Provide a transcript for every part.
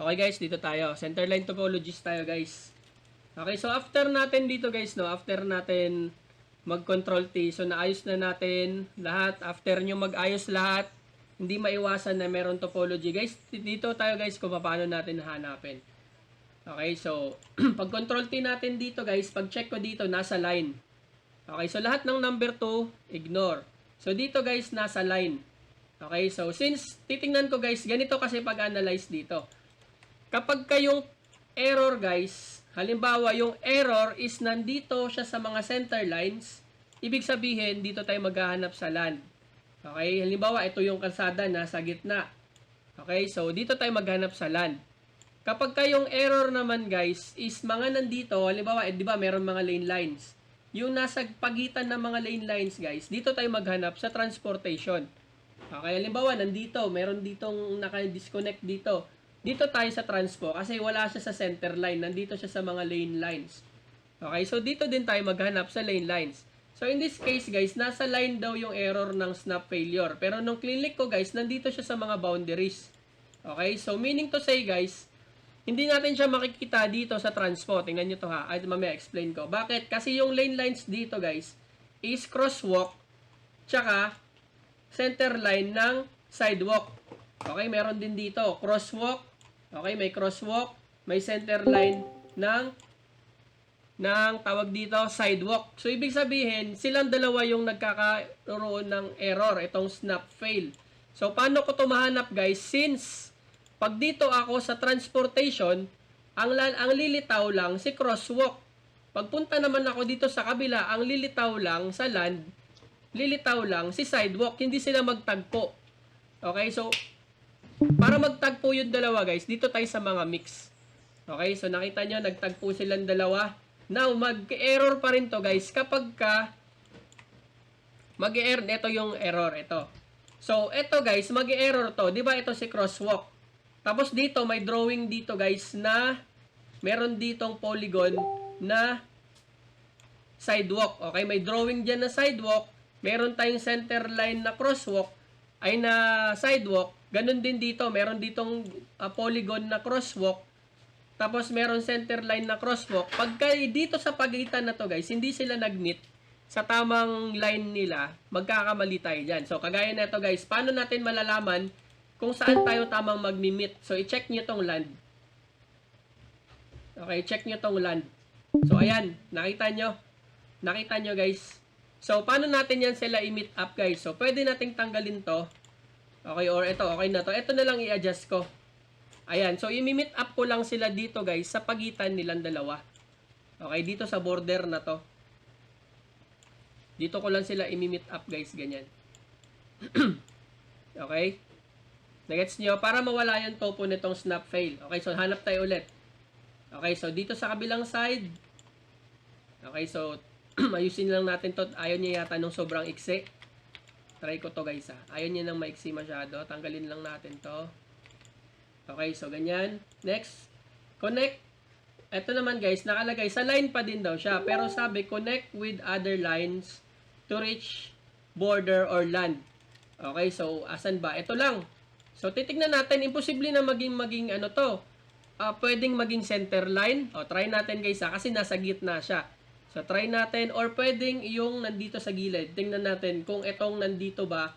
Okay guys, dito tayo. Centerline topologies tayo guys. Okay, so after natin dito guys, no, after natin mag-control T, so naayos na natin lahat. After nyo mag-ayos lahat, hindi maiwasan na meron topology guys. Dito tayo guys kung paano natin hanapin. Okay, so pag control T natin dito guys, pag check ko dito, nasa line. Okay, so lahat ng number 2, ignore. So dito guys, nasa line. Okay, so since titingnan ko guys, ganito kasi pag-analyze dito. Kapag kayong error guys, halimbawa yung error is nandito siya sa mga center lines, ibig sabihin dito tayo maghahanap sa land. Okay, halimbawa ito yung kalsada nasa gitna. Okay, so dito tayo maghanap sa land. Kapag kayong error naman guys is mga nandito, halimbawa di ba meron mga lane lines. Yung nasa pagitan ng mga lane lines guys, dito tayo maghanap sa transportation. Okay, halimbawa nandito, meron ditong naka-disconnect dito. Dito tayo sa transpo kasi wala siya sa center line. Nandito siya sa mga lane lines. Okay, so dito din tayo maghanap sa lane lines. So in this case guys, nasa line daw yung error ng snap failure. Pero nung clinic ko guys, nandito siya sa mga boundaries. Okay, so meaning to say guys, hindi natin siya makikita dito sa transpo. Tingnan nyo to ha. Ay, mamaya explain ko. Bakit? Kasi yung lane lines dito guys is crosswalk tsaka center line ng sidewalk. Okay, meron din dito crosswalk. Okay, may crosswalk, may center line ng tawag dito sidewalk. So ibig sabihin, silang dalawa yung nagkakaroon ng error, itong snap fail. So paano ko 'to mahanap guys? Since pag dito ako sa transportation, ang lilitaw lang si crosswalk. Pagpunta naman ako dito sa kabila, ang lilitaw lang sa land, lilitaw lang si sidewalk, hindi sila magtagpo. Okay, so para magtagpo yung dalawa guys, dito tayo sa mga mix. Okay, so nakita nyo, nagtagpo silang dalawa. Now, mag-error pa rin to guys kapag ka mag-error, ito yung error, ito. So, ito guys, mag-error to. Di ba ito si crosswalk? Tapos dito, may drawing dito guys na meron ditong polygon na sidewalk. Okay, may drawing dyan na sidewalk. Meron tayong center line na crosswalk, ay na sidewalk. Ganun din dito, meron ditong polygon na crosswalk. Tapos meron center line na crosswalk. Pagka dito sa pagitan na to guys, hindi sila nag-meet sa tamang line nila, magkakamali tayo dyan. So kagaya na ito guys, paano natin malalaman kung saan tayo tamang mag-meet? So i-check nyo tong land. Okay, check nyo tong land. So ayan, nakita nyo? Nakita nyo guys? So paano natin yan sila i-meet up guys? So pwede nating tanggalin to. Okay, or ito, okay na to. Ito na lang i-adjust ko. Ayan, so i-meet up ko lang sila dito guys sa pagitan nilang dalawa. Okay, dito sa border na to. Dito ko lang sila i-meet up guys, ganyan. Okay? Nagets nyo? Para mawala yung topo nitong snap fail. Okay, so hanap tayo ulit. Okay, so dito sa kabilang side. Okay, so ayusin lang natin to. Ayaw niya yata nung sobrang iksi. Try ko to guys ha. Ayaw niya nang maiksi masyado. Tanggalin lang natin to. Okay, so ganyan. Next, connect. Ito naman guys, nakalagay sa line pa din daw siya. Pero sabi, connect with other lines to reach border or land. Okay, so asan ba? Ito lang. So titignan natin, imposible na maging ano to. Pwedeng maging center line. O, try natin guys ha, kasi nasa gitna siya. So, try natin. Or pwedeng yung nandito sa gilid. Tingnan natin kung itong nandito ba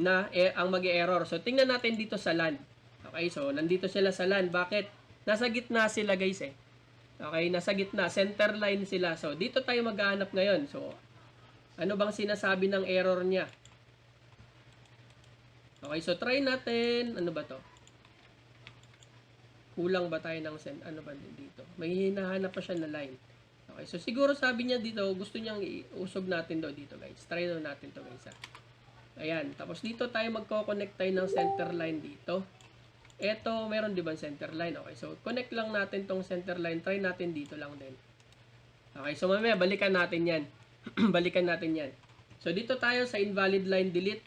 na ang mag-error. So, tingnan natin dito sa land. Okay, so nandito sila sa land. Bakit? Nasa gitna sila guys eh. Okay, nasa gitna. Center line sila. So, dito tayo maghahanap ngayon. So, ano bang sinasabi ng error niya? Okay, so try natin. Ano ba to? Kulang ba tayo ng ano ba dito? May hinahanap pa siya na line. Okay, so siguro sabi niya dito, gusto niyang iusog natin daw dito guys. Try daw natin to guys ha. Ayan, tapos dito tayo magko-connect tayo ng center line dito. Ito, meron di ba center line? Okay, so connect lang natin tong center line. Try natin dito lang din. Okay, so mamaya balikan natin yan. Balikan natin yan. So dito tayo sa invalid line delete.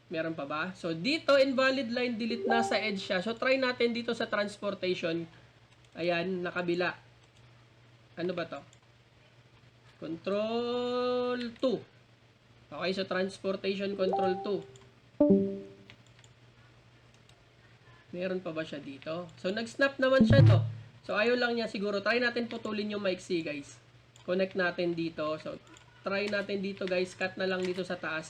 Meron pa ba? So dito, invalid line delete, nasa edge siya. So try natin dito sa transportation. Ayan, nakabila. Ano ba to? Control 2. Okay, so transportation control 2. Meron pa ba siya dito? So, nag-snap naman siya to. So, ayaw lang niya siguro. Try natin putulin yung maiksi, guys. Connect natin dito. So, try natin dito, guys. Cut na lang dito sa taas.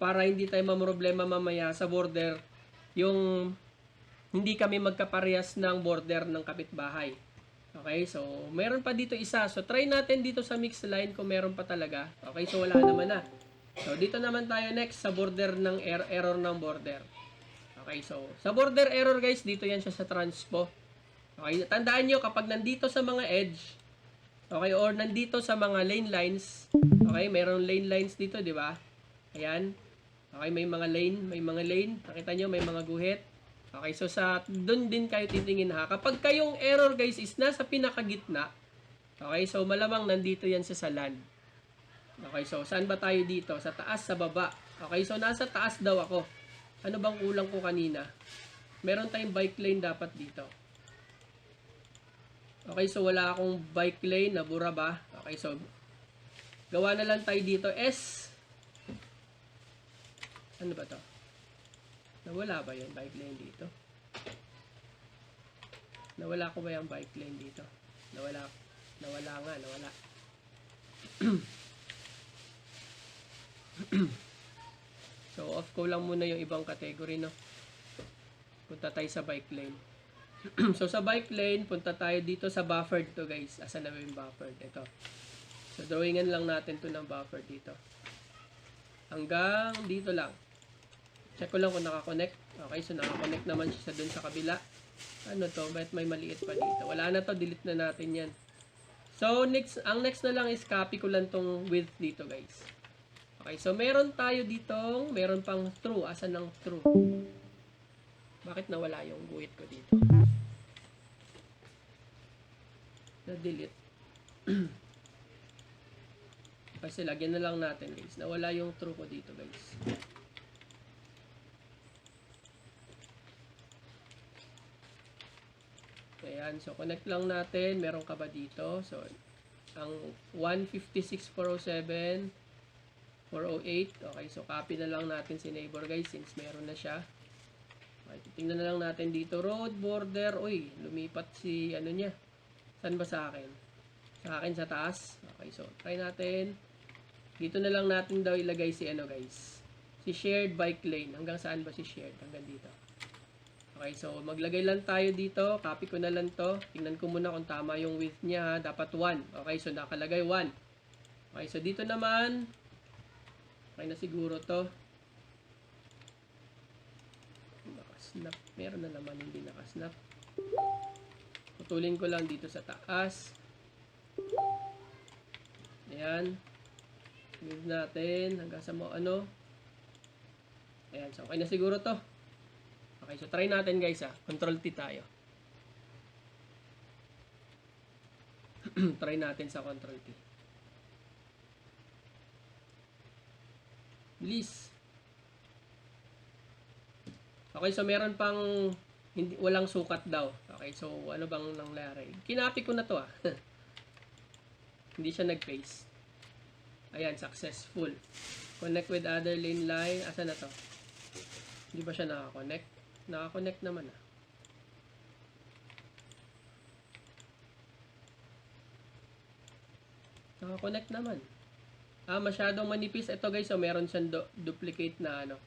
Para hindi tayo mamroblema mamaya sa border. Yung hindi kami magkaparehas ng border ng kapitbahay. Okay, so meron pa dito isa. So, try natin dito sa mix line kung meron pa talaga. Okay, so wala naman na. So, dito naman tayo next sa border ng error ng border. Okay, so sa border error guys, dito yan siya sa transpo. Okay, tandaan nyo kapag nandito sa mga edge, okay, or nandito sa mga lane lines, okay, mayroong lane lines dito, di ba? Ayan. Okay, may mga lane. Nakita nyo, may mga guhit. Okay, so sa doon din kayo titingin ha. Kapag kayong error guys is nasa pinakagitna, okay, so malamang nandito yan sa land. Okay, so saan ba tayo dito? Sa taas, sa baba. Okay, so nasa taas daw ako. Ano bang kulang ko kanina? Meron tayong bike lane dapat dito. Okay, so wala akong bike lane. Nabura ba? Okay, so gawa na lang tayo dito. Ano ba to? Nawala ba yung bike lane dito? Nawala ko ba yung bike lane dito? Nawala nga. So, off ko lang muna yung ibang category, no? Punta tayo sa bike lane. So, sa bike lane, punta tayo dito sa buffered to, guys. Asan na ba yung buffered? Ito. So, drawingan lang natin to ng buffer dito. Hanggang dito lang. Check ko lang kung nakakonect. Okay, so nakakonect naman siya sa dun sa kabila. Ano to? Bakit may maliit pa dito? Wala na to. Delete na natin yan. So, ang next na lang is copy ko lang tong width dito, guys. Okay, so meron tayo ditong, meron pang true. Asan ang true? Bakit nawala yung guhit ko dito? Na-delete. Kasi lagyan na lang natin, guys. Nawala yung true ko dito, guys. Ayan, so connect lang natin. Meron ka ba dito? So, ang 156.407 408. Okay, so copy na lang natin si neighbor guys since meron na siya. Okay, tingnan na lang natin dito. Road, border. Uy, lumipat si ano niya. Saan ba sa akin? Sa akin sa taas. Okay, so try natin. Dito na lang natin daw ilagay si ano guys. Si shared bike lane. Hanggang saan ba si shared? Hanggang dito. Okay, so maglagay lang tayo dito. Copy ko na lang to. Tingnan ko muna kung tama yung width niya ha. Dapat 1. Okay, so nakalagay 1. Okay, so dito naman. Okay na siguro to. Nakasnap. Meron na naman hindi nakasnap. Putulin ko lang dito sa taas. Ayan. Move natin. Hanggang sa mo ano. Ayan. So okay na siguro to. Okay. So try natin guys ha. Control T tayo. Try natin sa Control T. Bilis. Okay, so meron pang walang sukat daw. Okay, so ano bang nangyari? Kinapi ko na to ah. Hindi siya nag-paste. Ayan, successful. Connect with other lane line. Asa na to? Hindi ba siya nakakonect? Nakakonect naman ah. Nakakonect naman. Masyadong manipis. Ito guys, so meron siyang duplicate na ano.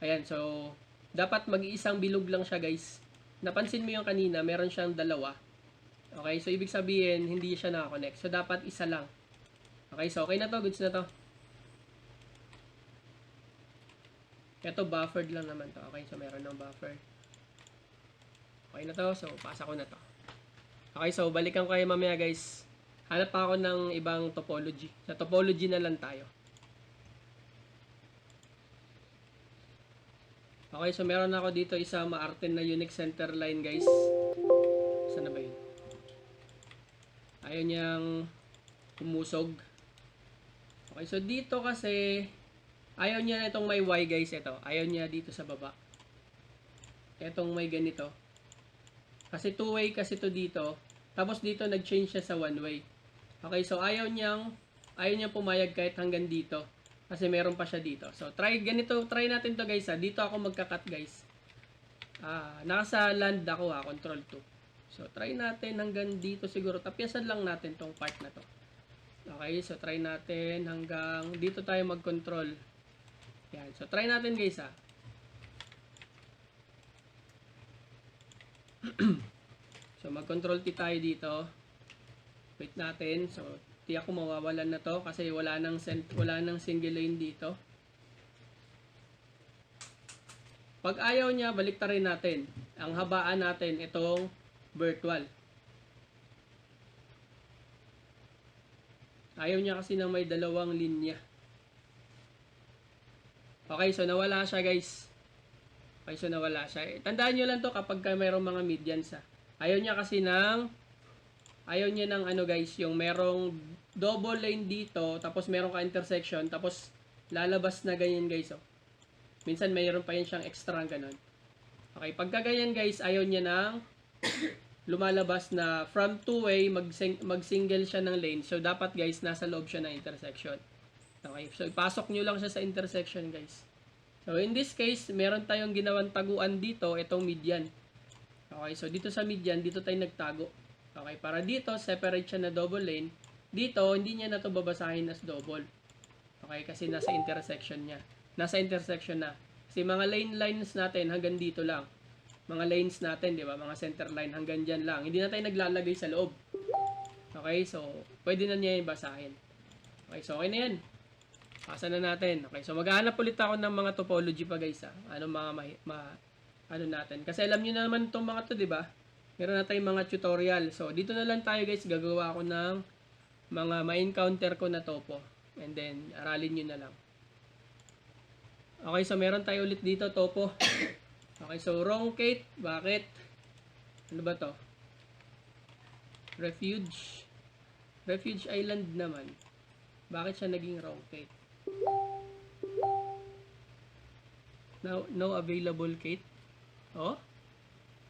Ayan, so dapat mag-iisang bilog lang siya guys. Napansin mo yung kanina, meron siyang dalawa. Okay, so ibig sabihin, hindi siya nakakonect. So dapat isa lang. Okay, so okay na to, goods na to. Ito, buffered lang naman to. Okay, so meron ng buffer. Okay na to, so pasa ko na to. Okay, so balikan ko kayo mamaya guys. Hanap pa ako ng ibang topology. Sa topology na lang tayo. Okay, so meron ako dito isa maarte na unique center line guys. Saan na ba yun? Ayaw niyang umusog. Okay, so dito kasi ayaw niya itong may Y guys. Ito, ayaw niya dito sa baba. Itong may ganito. Kasi two-way kasi to dito. Tapos dito nag-change siya sa one-way. Okay, so ayaw niyang pumayag kahit hanggang dito. Kasi meron pa siya dito. So, try natin to guys ha. Dito ako magka-cut guys. Nasa land ako control 2. So, try natin hanggang dito siguro. Tapyasan lang natin tong part na to. Okay, so try natin hanggang dito tayo mag-control. Yan. So, try natin guys So, mag-control T tayo dito. Wait natin. So, tiyak ko mawawalan na to kasi wala nang single lane dito. Pag ayaw niya, baliktarin natin. Ang habaan natin itong virtual. Ayaw niya kasi na may dalawang linya. Okay, so nawala siya guys. Okay, so nawala siya. Tandaan nyo lang to kapag mayroong mga medians Ayaw niya kasi ayaw niya ng ano guys, yung merong double lane dito, tapos meron ka intersection, tapos lalabas na ganyan guys Minsan mayroon pa yan siyang extra ganun. Okay, pagka ganyan guys, ayaw niya ng lumalabas na from two-way, mag-single siya ng lane. So, dapat guys, nasa loob siya ng intersection. Okay, so ipasok nyo lang siya sa intersection guys. So, in this case, meron tayong ginawang taguan dito, itong median. Okay, so dito sa median, dito tayo nagtago. Okay, para dito, separate siya na double lane. Dito, hindi niya na ito babasahin as double. Okay, kasi nasa intersection niya. Nasa intersection na. Kasi mga lines natin hanggang dito lang. Mga lanes natin, di ba? Mga center line hanggang dyan lang. Hindi na tayo naglalagay sa loob. Okay, so pwede na niya yung basahin. Okay, so okay na yan. Pasa na natin. Okay, so maghahanap ulit ako ng mga topology pa guys Ano ano natin. Kasi alam niyo na naman itong mga to, di ba? Meron na tayong mga tutorial. So dito na lang tayo guys. Gagawa ako ng mga ma-encounter ko na topo. And then, aralin nyo na lang. Okay, so meron tayo ulit dito, topo. Okay, so wrong Kate. Bakit? Ano ba to? Refuge. Refuge Island naman. Bakit siya naging wrong Kate? No available Kate. Oh?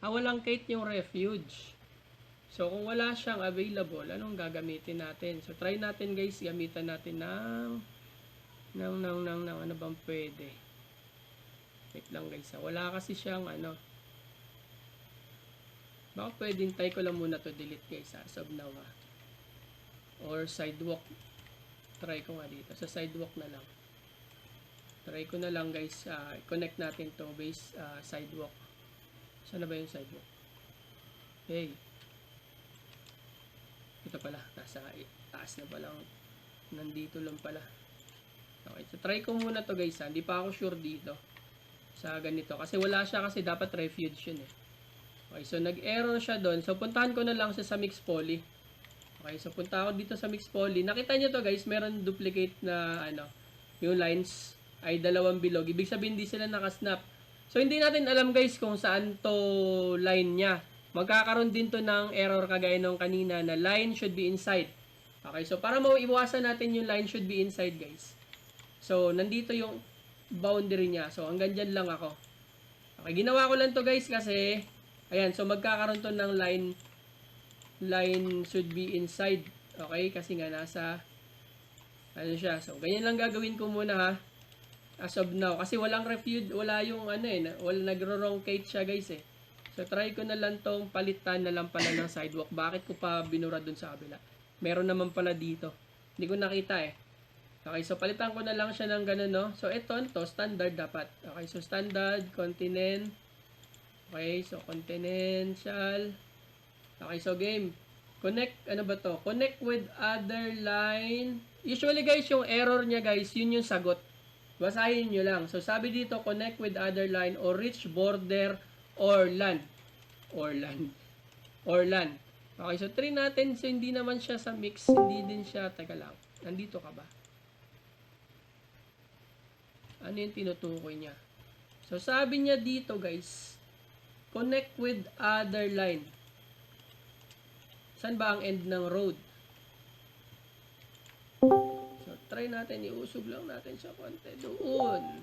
Walang Kate yung refuge. So, kung wala siyang available, anong gagamitin natin? So, try natin guys, gamitan natin ng ano bang pwede? Wait lang guys Wala kasi siyang baka pwedeng try ko lang muna to delete guys as of now or sidewalk. Try ko nga dito sa sidewalk na lang. Try ko na lang guys connect natin to base sidewalk. Saan na ba yung sidewalk? Okay, ito pala nasa taas na palang, nandito lang pala. Okay, so try ko muna to guys hindi pa ako sure dito sa ganito kasi wala siya, kasi dapat refuge yun Okay, so nag-error siya doon. So puntahan ko na lang siya sa mixed poly. Okay, so punta ako dito sa mixed poly. Nakita niyo to guys, meron duplicate na yung lines ay dalawang bilog. Ibig sabihin hindi sila nakasnap. So hindi natin alam guys kung saan to line niya. Magkakaroon din to ng error kagaya nung kanina na line should be inside. Okay, so para maiwasan natin yung line should be inside guys. So nandito yung boundary niya. So hanggang dyan lang ako. Okay, ginawa ko lang to guys kasi ayan, so magkakaroon to ng line should be inside. Okay, kasi nga nasa siya. So ganyan lang gagawin ko muna as of now kasi walang refuge, wala yung wala nagro-roncate siya guys So try ko na lang tong palitan na lang pala ng sidewalk. Bakit ko pa binura dun sa kabila? Meron naman pala dito. Hindi ko nakita Okay, so palitan ko na lang siya ng ganun, no? So, ito standard dapat. Okay, so standard, continent. Okay, so continental. Okay, so game. Connect, ano ba to? Connect with other line. Usually guys, yung error niya guys, yun yung sagot. Basahin nyo lang. So, sabi dito, connect with other line or reach border or land. Or land. Okay, so try natin. So, hindi naman siya sa mix. Hindi din siya, teka lang. Nandito ka ba? Ano yung tinutukoy niya? So, sabi niya dito, guys, connect with other line. Saan ba ang end ng road? So, try natin. Iusog lang natin siya konti. Doon.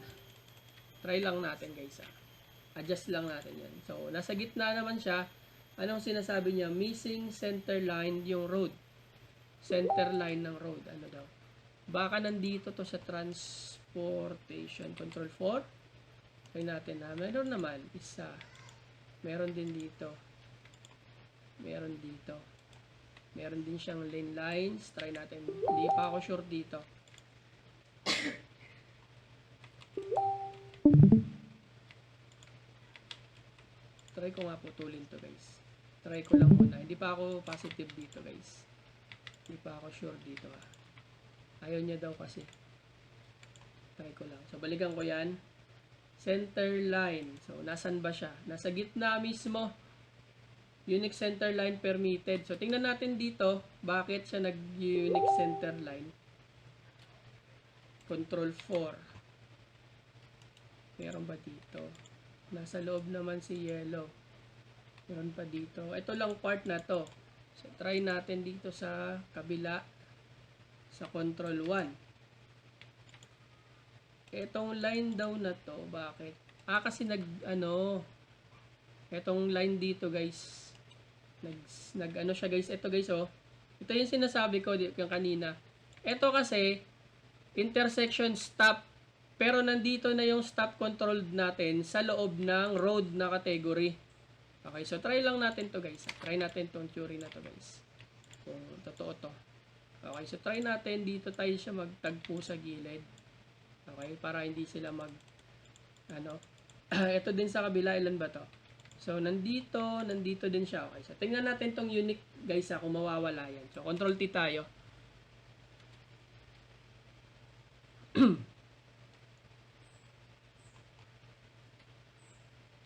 Try lang natin, guys. Adjust lang natin yan. So, nasa gitna naman siya. Anong sinasabi niya? Missing center line yung road. Center line ng road. Ano daw? Baka nandito to sa transportation. Control 4. Try natin na. Meron naman. Isa. Meron din dito. Meron dito. Meron din siyang lane lines. Try natin. Hindi pa ako sure dito. Try ko nga putulin to guys. Try ko lang muna. Hindi pa ako positive dito guys. Hindi pa ako sure dito Ayaw niya daw kasi. Try ko lang. So balikan ko yan. Center line. So nasan ba siya? Nasa gitna mismo. Unique center line permitted. So tingnan natin dito. Bakit siya nag-unique center line? Control 4. Meron ba dito? Nasa loob naman si yellow. Meron pa dito. Ito lang part na to. So, try natin dito sa kabila. Sa control 1. Itong line daw na to, bakit? Kasi itong line dito guys. Nag-ano siya guys. Ito guys Ito yung sinasabi ko yung kanina. Ito kasi, intersection stop. Pero nandito na yung stop controlled natin sa loob ng road na category. Okay, so try lang natin to guys. Try natin tong theory na to guys. Kung totoo to. Okay, so try natin. Dito tayo siya magtagpo sa gilid. Okay, para hindi sila ito din sa kabila, ilan ba to? So, nandito din siya. Okay, so tingnan natin tong unique guys kung mawawala yan. So, control T tayo.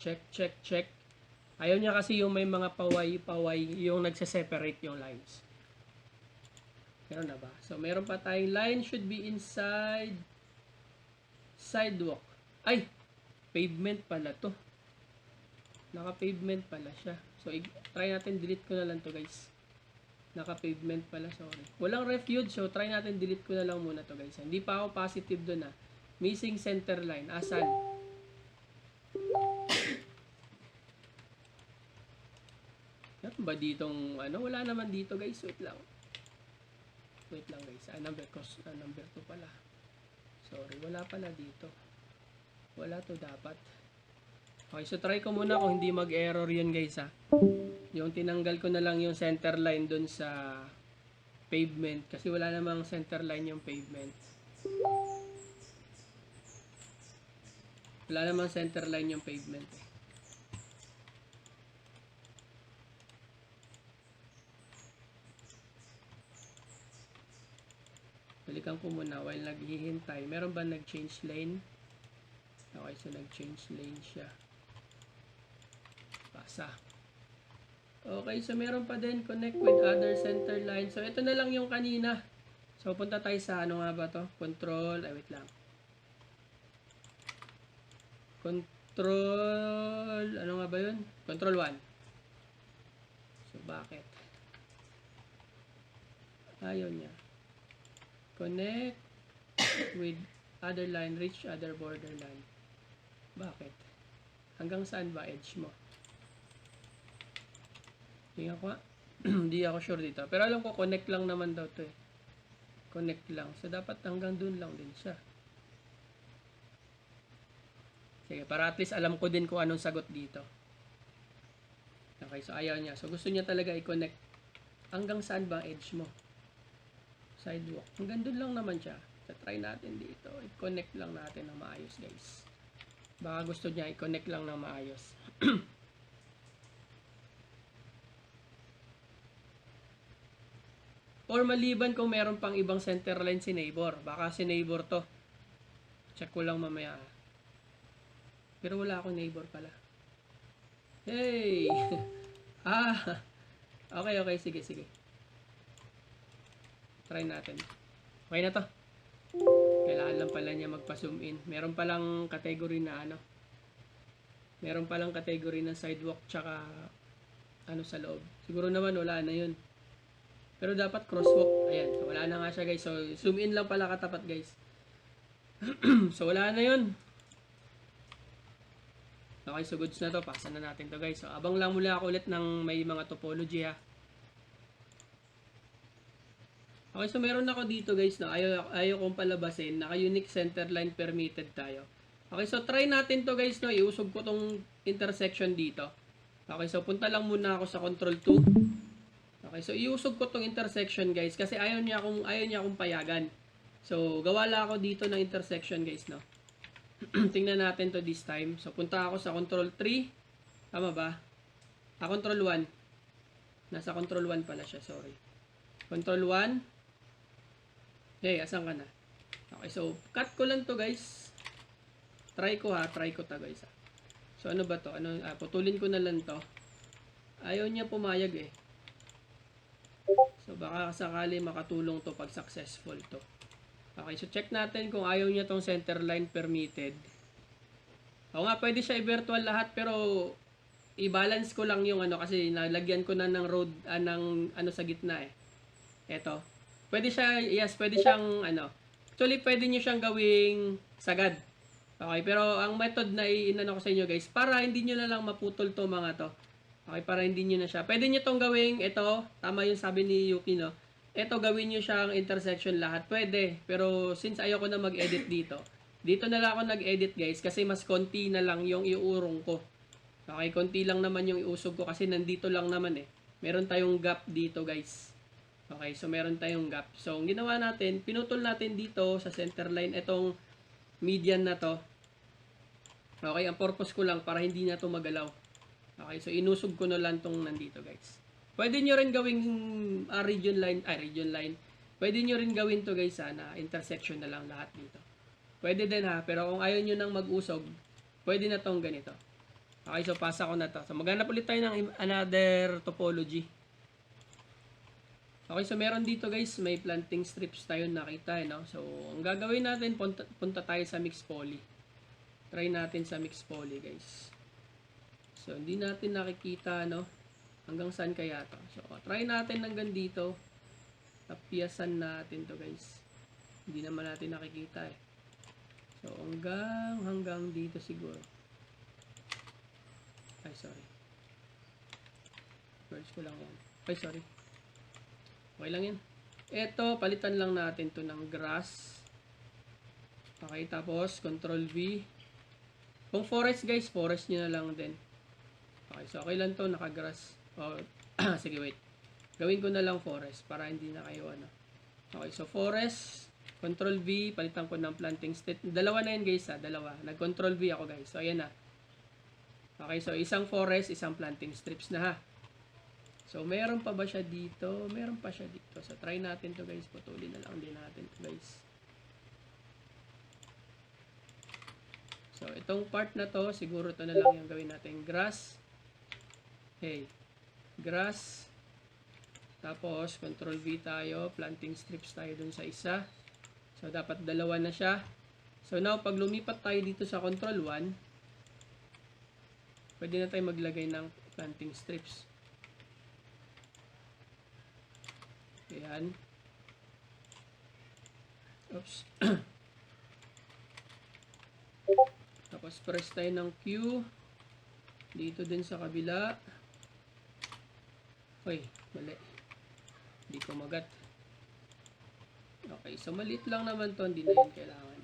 Check. Ayaw niya kasi yung may mga paway yung nagse-separate yung lines. Meron na ba? So, meron pa tayong line should be inside sidewalk. Ay! Pavement pala to. Naka-pavement pala siya. So, try natin, delete ko na lang to guys. Naka-pavement pala, sorry. Walang refuge, so try natin, delete ko na lang muna to guys. Hindi pa ako positive doon Missing center line. Asan? Meron ba ditong, wala naman dito guys. Wait lang guys. Number 2 pala. Sorry, wala pala dito. Wala to dapat. Okay, so try ko muna kung hindi mag-error yun guys Yung tinanggal ko na lang yung center line dun sa pavement. Kasi wala namang center line yung pavement. Wala namang center line yung pavement Balikan ko muna while naghihintay. Meron ba nag-change lane? Okay, so nag-change lane siya. Pasa. Okay, so meron pa din connect with other center line. So ito na lang yung kanina. So punta tayo sa nga ba to? Control, wait lang. Control, nga ba yun? Control 1. So bakit? Ayaw niya. Connect with other line, reach other border line. Bakit? Hanggang saan ba edge mo? Tingnan ko Hindi ako sure dito. Pero alam ko, connect lang naman daw to Connect lang. So, dapat hanggang dun lang din siya. Sige, para at least alam ko din kung anong sagot dito. Okay, so ayaw niya. So, gusto niya talaga i-connect. Hanggang saan ba edge mo? Sidewalk. Hanggang dun lang naman siya. So, try natin dito. I-connect lang natin ng maayos, guys. Baka gusto niya i-connect lang ng maayos. Or maliban kung meron pang ibang center line si neighbor. Baka si neighbor to. Check ko lang mamaya. Pero wala akong neighbor pala. Hey! Okay. Sige. Try natin. Okay na to. Kailangan lang pala niya magpa-zoom in. Meron palang category na Meron palang category ng sidewalk tsaka sa loob. Siguro naman wala na yun. Pero dapat crosswalk. Ayan. So, wala na nga siya guys. So, zoom in lang pala katapat guys. So, wala na yun. Okay, so goods na to. Pasa na natin to guys. So, abang lang mula ako ulit ng may mga topology Okay, so meron ako dito guys na ayaw kong palabasin. Naka-unique center line permitted tayo. Okay, so try natin to guys no. Iusog ko tong intersection dito. Okay, so punta lang muna ako sa control 2. Okay, so iusog ko tong intersection guys kasi ayaw niya akong payagan. So gawa lang ako dito ng intersection guys, no. Tingnan natin to this time. So punta ako sa control 3. Tama ba? Control 1. Nasa control 1 pala siya, sorry. Control 1. Hey, asan ka na? Okay, so cut ko lang to guys. Try ko to guys. So ano ba to? Putulin ko na lang to. Ayaw niya pumayag eh. So baka sakali makatulong to pag successful to. Okay, so check natin kung ayaw niya tong center line permitted. O nga, pwede siya i-virtual lahat pero i-balance ko lang yung kasi nalagyan ko na ng road ng sa gitna eh. Eto. Pwede siyang actually pwede niyo siyang gawing sagad. Okay, pero ang method na inano ko sa inyo guys, para hindi niyo na lang maputol to mga to. Okay, para hindi niyo na siya. Pwede niyo tong gawing ito, tama yung sabi ni Yuki, no. Ito gawin niyo siyang intersection lahat. Pwede, pero since ayoko na mag-edit dito na lang ako nag-edit guys kasi mas konti na lang yung iurong ko. Okay, konti lang naman yung iusog ko kasi nandito lang naman eh. Meron tayong gap dito guys. Okay, so meron tayong gap. So, ang ginawa natin, pinutol natin dito sa center line itong median na to. Okay, ang purpose ko lang para hindi na to magalaw. Okay, so inusog ko na lang tong nandito guys. Pwede nyo rin gawing region line. Pwede nyo rin gawin to guys na intersection na lang lahat dito. Pwede din pero kung ayaw nyo nang mag-usog, pwede na tong ganito. Okay, so pasa ko na to. So maghanap ulit tayo ng another topology. Okay, so meron dito guys, may planting strips tayo nakita, no? So ang gagawin natin, punta tayo sa mixed poly. Try natin sa mixed poly guys. So hindi natin nakikita, no? Hanggang saan kaya to? So try natin hanggang dito. Tapyasan natin to guys. Hindi naman natin nakikita eh. So hanggang dito siguro. Ay, sorry. Words ko lang yan. Ay, sorry. Okay lang yan. Ito, palitan lang natin to ng grass. Okay, tapos control V. Kung forest guys, forest nyo na lang din. Okay, so okay lang to, naka-grass. Oh, sige, wait. Gawin ko na lang forest para hindi na kayo Okay, so forest, control V, palitan ko ng planting state. Dalawa na yan guys dalawa. Nag-control V ako guys. So ayan na. Okay, so isang forest, isang planting strips na So meron pa ba siya dito? Meron pa siya dito. So try natin to guys. Putulin na lang din natin to guys. So itong part na to, siguro to na lang yung gawin natin. Grass. Hey. Grass. Tapos control V tayo. Planting strips tayo dun sa isa. So dapat dalawa na siya. So now pag lumipat tayo dito sa control 1, pwede na tayo maglagay ng planting strips. Ayan. Oops. Tapos press tayo ng Q. Dito din sa kabila. Uy, mali. Hindi ko magat. Okay, so maliit lang naman to. Hindi na yun kailangan.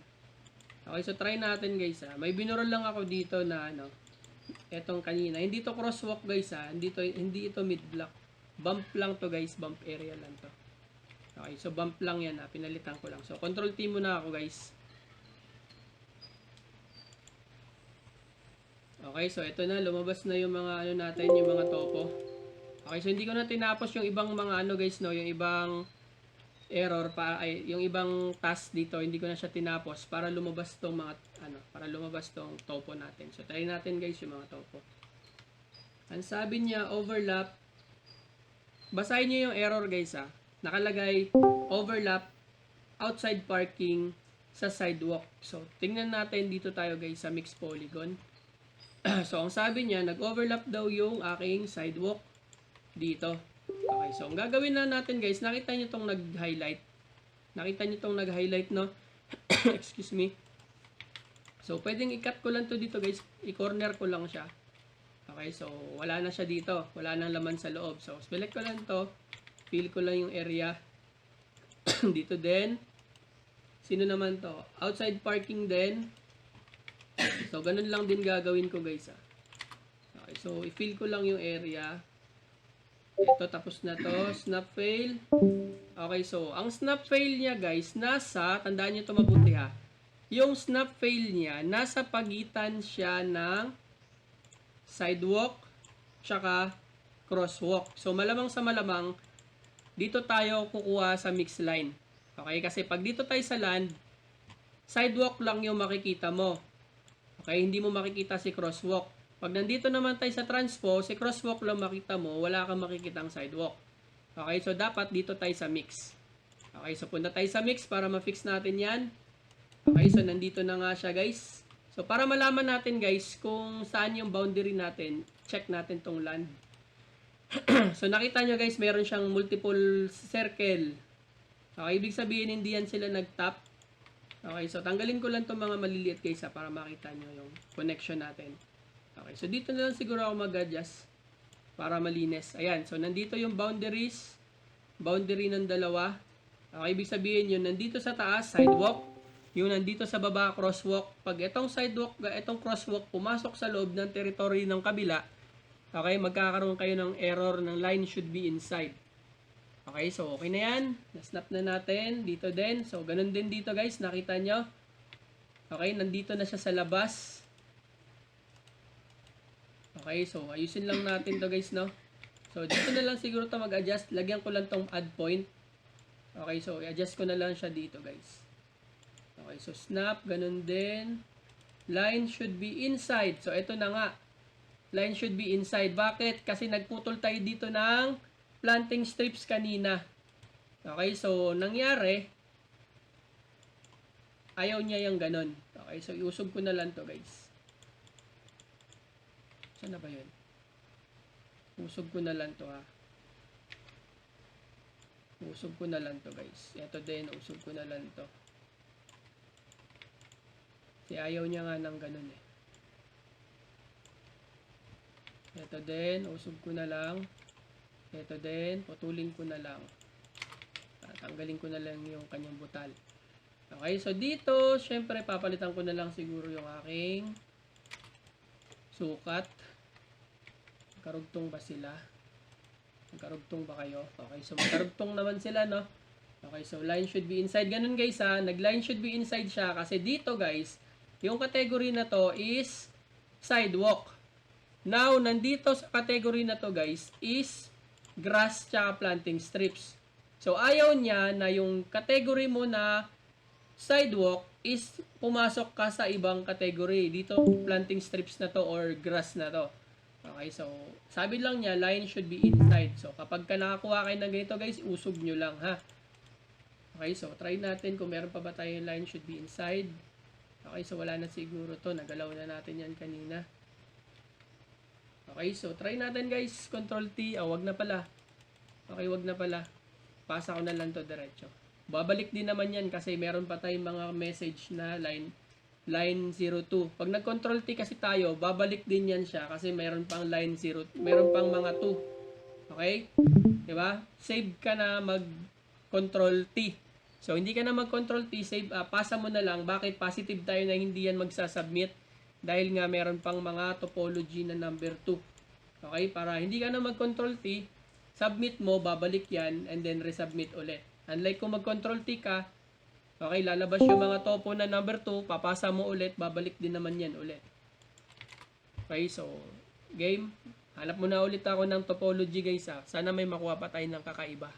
Okay, so try natin guys May binurol lang ako dito na etong kanina. Hindi to crosswalk guys Hindi ito mid-block. Bump lang to guys. Bump area lang to. Okay, so bump lang yan Pinalitan ko lang. So control T muna ako guys. Okay, so ito na. Lumabas na yung mga natin. Yung mga topo. Okay, so hindi ko na tinapos yung ibang mga guys yung ibang error yung ibang task dito. Hindi ko na siya tinapos para lumabas tong mga para lumabas tong topo natin. So try natin guys yung mga topo. Ang sabi niya overlap. Basahin niyo yung error guys Nakalagay overlap outside parking sa sidewalk. So tingnan natin dito tayo guys sa mixed polygon. So ang sabi niya nag-overlap daw yung aking sidewalk dito. Okay, so ang gagawin na natin guys, nakita niyo tong nag-highlight. Nakita niyo tong nag-highlight no? Excuse me. So pwedeng i-cut ko lang to dito guys. I-corner ko lang siya. Okay, so wala na siya dito. Wala nang laman sa loob. So select ko lang to. Fill ko lang yung area. Dito din. Sino naman to? Outside parking din. So ganun lang din gagawin ko guys Okay, so i-fill ko lang yung area. Ito, tapos na to. Snap fail. Okay, so ang snap fail niya guys, tandaan nyo ito mabuti ha. Yung snap fail niya, nasa pagitan siya ng sidewalk tsaka crosswalk. So malamang sa malamang, dito tayo kukuha sa mix line. Okay, kasi pag dito tayo sa land, sidewalk lang yung makikita mo. Okay, hindi mo makikita si crosswalk. Pag nandito naman tayo sa transpo, si crosswalk lang makita mo, wala kang makikitang sidewalk. Okay, so dapat dito tayo sa mix. Okay, so punta tayo sa mix para ma-fix natin yan. Okay, so nandito na nga siya guys. So para malaman natin guys kung saan yung boundary natin, check natin tong land. So nakita nyo guys, meron siyang multiple circle. Okay, ibig sabihin hindi yan sila nag-tap. Okay, so tanggalin ko lang itong mga maliliit guys para makita nyo yung connection natin. Okay, so dito na lang siguro ako mag-adjust para malinis. Ayan, so nandito yung boundaries. Boundary ng dalawa. Okay, ibig sabihin yun, nandito sa taas, sidewalk. Yung nandito sa baba, crosswalk. Pag itong sidewalk, itong crosswalk, pumasok sa loob ng territory ng kabila, okay, magkakaroon kayo ng error ng line should be inside. Okay, so okay na yan. Na-snap na natin. Dito din. So, ganun din dito guys. Nakita nyo? Okay, nandito na siya sa labas. Okay, so ayusin lang natin to guys, no? So, dito na lang siguro to mag-adjust. Lagyan ko lang tong add point. Okay, so i-adjust ko na lang siya dito guys. Okay, so snap. Ganun din. Line should be inside. So, ito na nga. Line should be inside. Bakit? Kasi nagputol tayo dito ng planting strips kanina. Okay, so nangyari, ayaw niya yung ganun. Okay, so iusog ko na lang to guys. Saan na ba yun? Usog ko na lang to ha. Usog ko na lang to guys. Ito din, usog ko na lang to. Kasi ayaw niya nga ng ganun eh. Ito din, usog ko na lang. Ito din, putulin ko na lang. Tanggalin ko na lang yung kanyang butal. Okay, so dito, syempre, papalitan ko na lang siguro yung aking sukat. Magkarugtong ba sila? Magkarugtong ba kayo? Okay, so magkarugtong naman sila, no? Okay, so line should be inside. Ganun guys ha, nag-line should be inside siya. Kasi dito guys, yung category na to is sidewalk. Now, nandito sa category na to guys is grass tsaka planting strips. So, ayaw niya na yung category mo na sidewalk is pumasok ka sa ibang category. Dito, planting strips na to or grass na to. Okay, so, sabi lang niya, line should be inside. So, kapag ka nakakuha kayo ng ganito guys, usog nyo lang ha. Okay, so, try natin kung meron pa ba tayo line should be inside. Okay, so, wala na siguro to. Nagalaw na natin yan kanina. Okay, so, try natin guys. Control T. Wag na pala. Okay, wag na pala. Pasa ko na lang to diretso. Babalik din naman yan kasi meron pa tayong mga message na line 02. Pag nag-control T kasi tayo, babalik din yan siya kasi meron pang line 0, meron pang mga 2. Okay? 'Di ba? Save ka na mag-control T. So hindi ka na mag-control T, save pasa mo na lang. Bakit positive tayo na hindi yan magsasubmit? Dahil nga meron pang mga topology na number 2. Okay? Para hindi ka na mag-control T, submit mo, babalik yan and then resubmit ulit. Unlike kung mag-control T ka, okay, lalabas yung mga topo na number 2, papasa mo ulit, babalik din naman yan ulit. Okay, so, game. Hanap mo na ulit ako ng topology guys ha. Sana may makuha pa tayo ng kakaiba.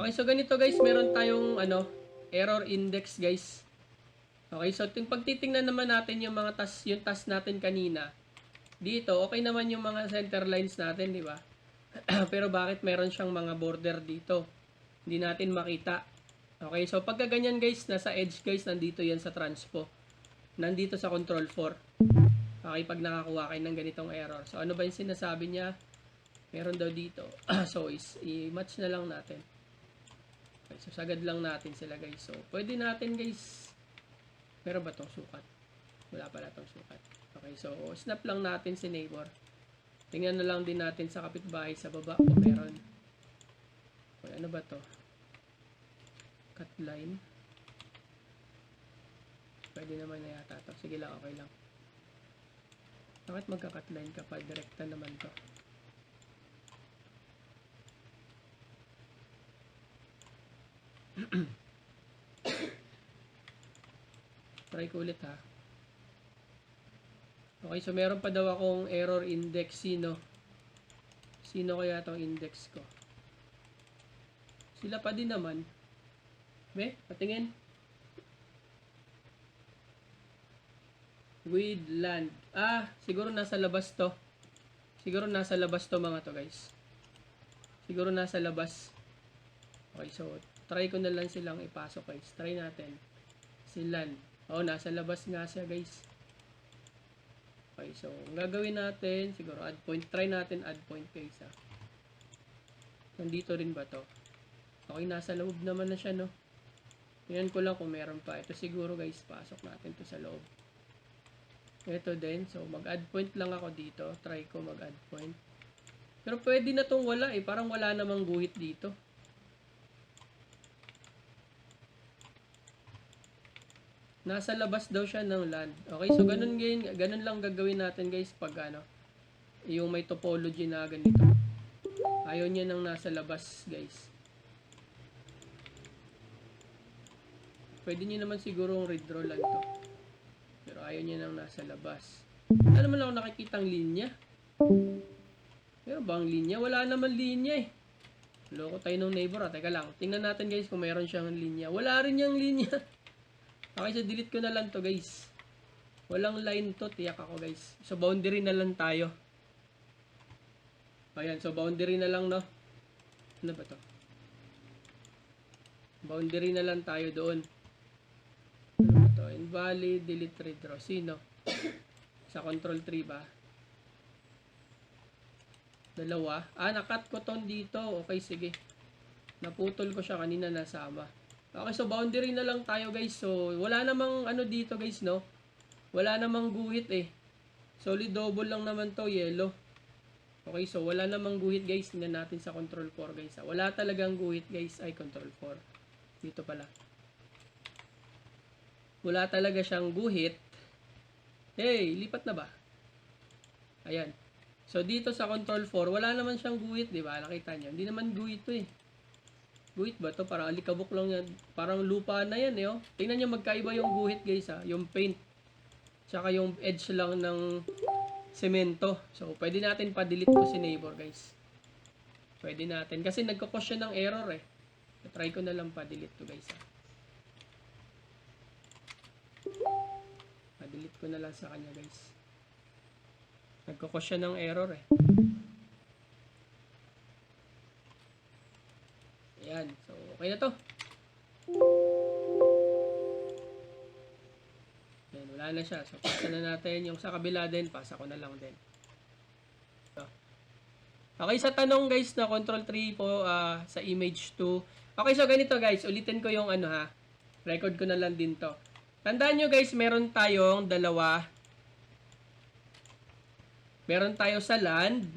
Okay, so ganito guys, meron tayong error index guys. Okay, so pag titingnan naman natin yung mga task natin kanina, dito, okay naman yung mga center lines natin, di ba? Pero bakit meron siyang mga border dito? Hindi natin makita. Okay, so pagka ganyan guys, nasa edge guys, nandito yan sa transpo. Nandito sa control 4. Okay, pag nakakuha kayo ng ganitong error. So ano ba yung sinasabi niya? Meron daw dito. So i-match na lang natin. Okay, so sagad lang natin sila guys. So pwede natin guys. Meron ba tong sukat? Wala pala tong sukat. Okay, so snap lang natin si neighbor. Tingnan na lang din natin sa kapitbahay sa baba kung meron. Okay, ano ba to? Cut line. Pwede naman na yata to. Sige lang, okay lang. Bakit magka-cut-line ka pa? Direkta naman to. Try ko ulit ha. Okay, so meron pa daw akong error index. Sino kaya tong index ko? Sila pa din naman. Be, patingin. With land. Siguro nasa labas to. Mga to, guys. Siguro nasa labas. Okay, so try ko na lang silang ipasok, guys. Try natin. Si land. Nasa labas nga siya, guys. Okay, so ang gagawin natin, siguro add point. Try natin add point, guys. Nandito rin ba to? Okay, nasa loob naman na siya, no? Tingnan ko lang kung meron pa. Ito siguro, guys. Pasok natin to sa loob. Ito din. So, mag-add point lang ako dito. Try ko mag-add point. Pero pwede na tong wala eh. Parang wala namang guhit dito. Nasa labas daw siya ng land. Okay, so ganun lang gagawin natin, guys, pag yung may topology na ganito. Ayaw niya nang nasa labas, guys. Pwede niyo naman siguro redraw lang to. Pero ayaw niya nang nasa labas. Wala naman ako nakikitang linya. Meron bang linya? Wala naman linya eh. Loko tayo ng neighbor. Teka lang. Tingnan natin, guys, kung meron siyang linya. Wala rin niyang linya. Okay, so delete ko na lang to, guys. Walang line to. Tiyak ako, guys. So boundary na lang tayo. Ayan. So boundary na lang, no? Ano ba to? Boundary na lang tayo doon. Ito, invalid, delete, redraw. Sino? Sa control 3 ba? Dalawa. Nakat ko ton dito. Okay, sige. Naputol ko siya kanina, nasama. Okay, so boundary na lang tayo, guys. So, wala namang dito, guys, no? Wala namang guhit eh. Solid double lang naman to, yellow. Okay, so wala namang guhit, guys. Tingnan natin sa control 4, guys. Wala talagang guhit, guys. Ay, control 4. Dito pala. Wala talaga siyang guhit. Hey, lipat na ba? Ayan. So, dito sa control 4, wala naman siyang guhit, di ba? Nakita niyo? Hindi naman guhit to eh. Guhit ba to? Parang alikabok lang yan. Parang lupa na yan eh. Oh. Tingnan nyo magkaiba yung guhit, guys. Yung paint. Tsaka yung edge lang ng semento. So, pwede natin pa-delete ko si neighbor, guys. Pwede natin. Kasi nagkakos siya ng error eh. Try ko na lang pa-delete to, guys. Pa-delete ko na lang sa kanya, guys. Nagkakos siya ng error eh. Ayan. So, okay na to. Ayan, wala na siya. So, pasa na natin. Yung sa kabila din, pasa ko na lang din. So, okay, sa tanong, guys, na control 3 po sa image 2. Okay, so ganito, guys. Ulitin ko yung record ko na lang din to. Tandaan nyo, guys, meron tayong dalawa. Meron tayo sa land.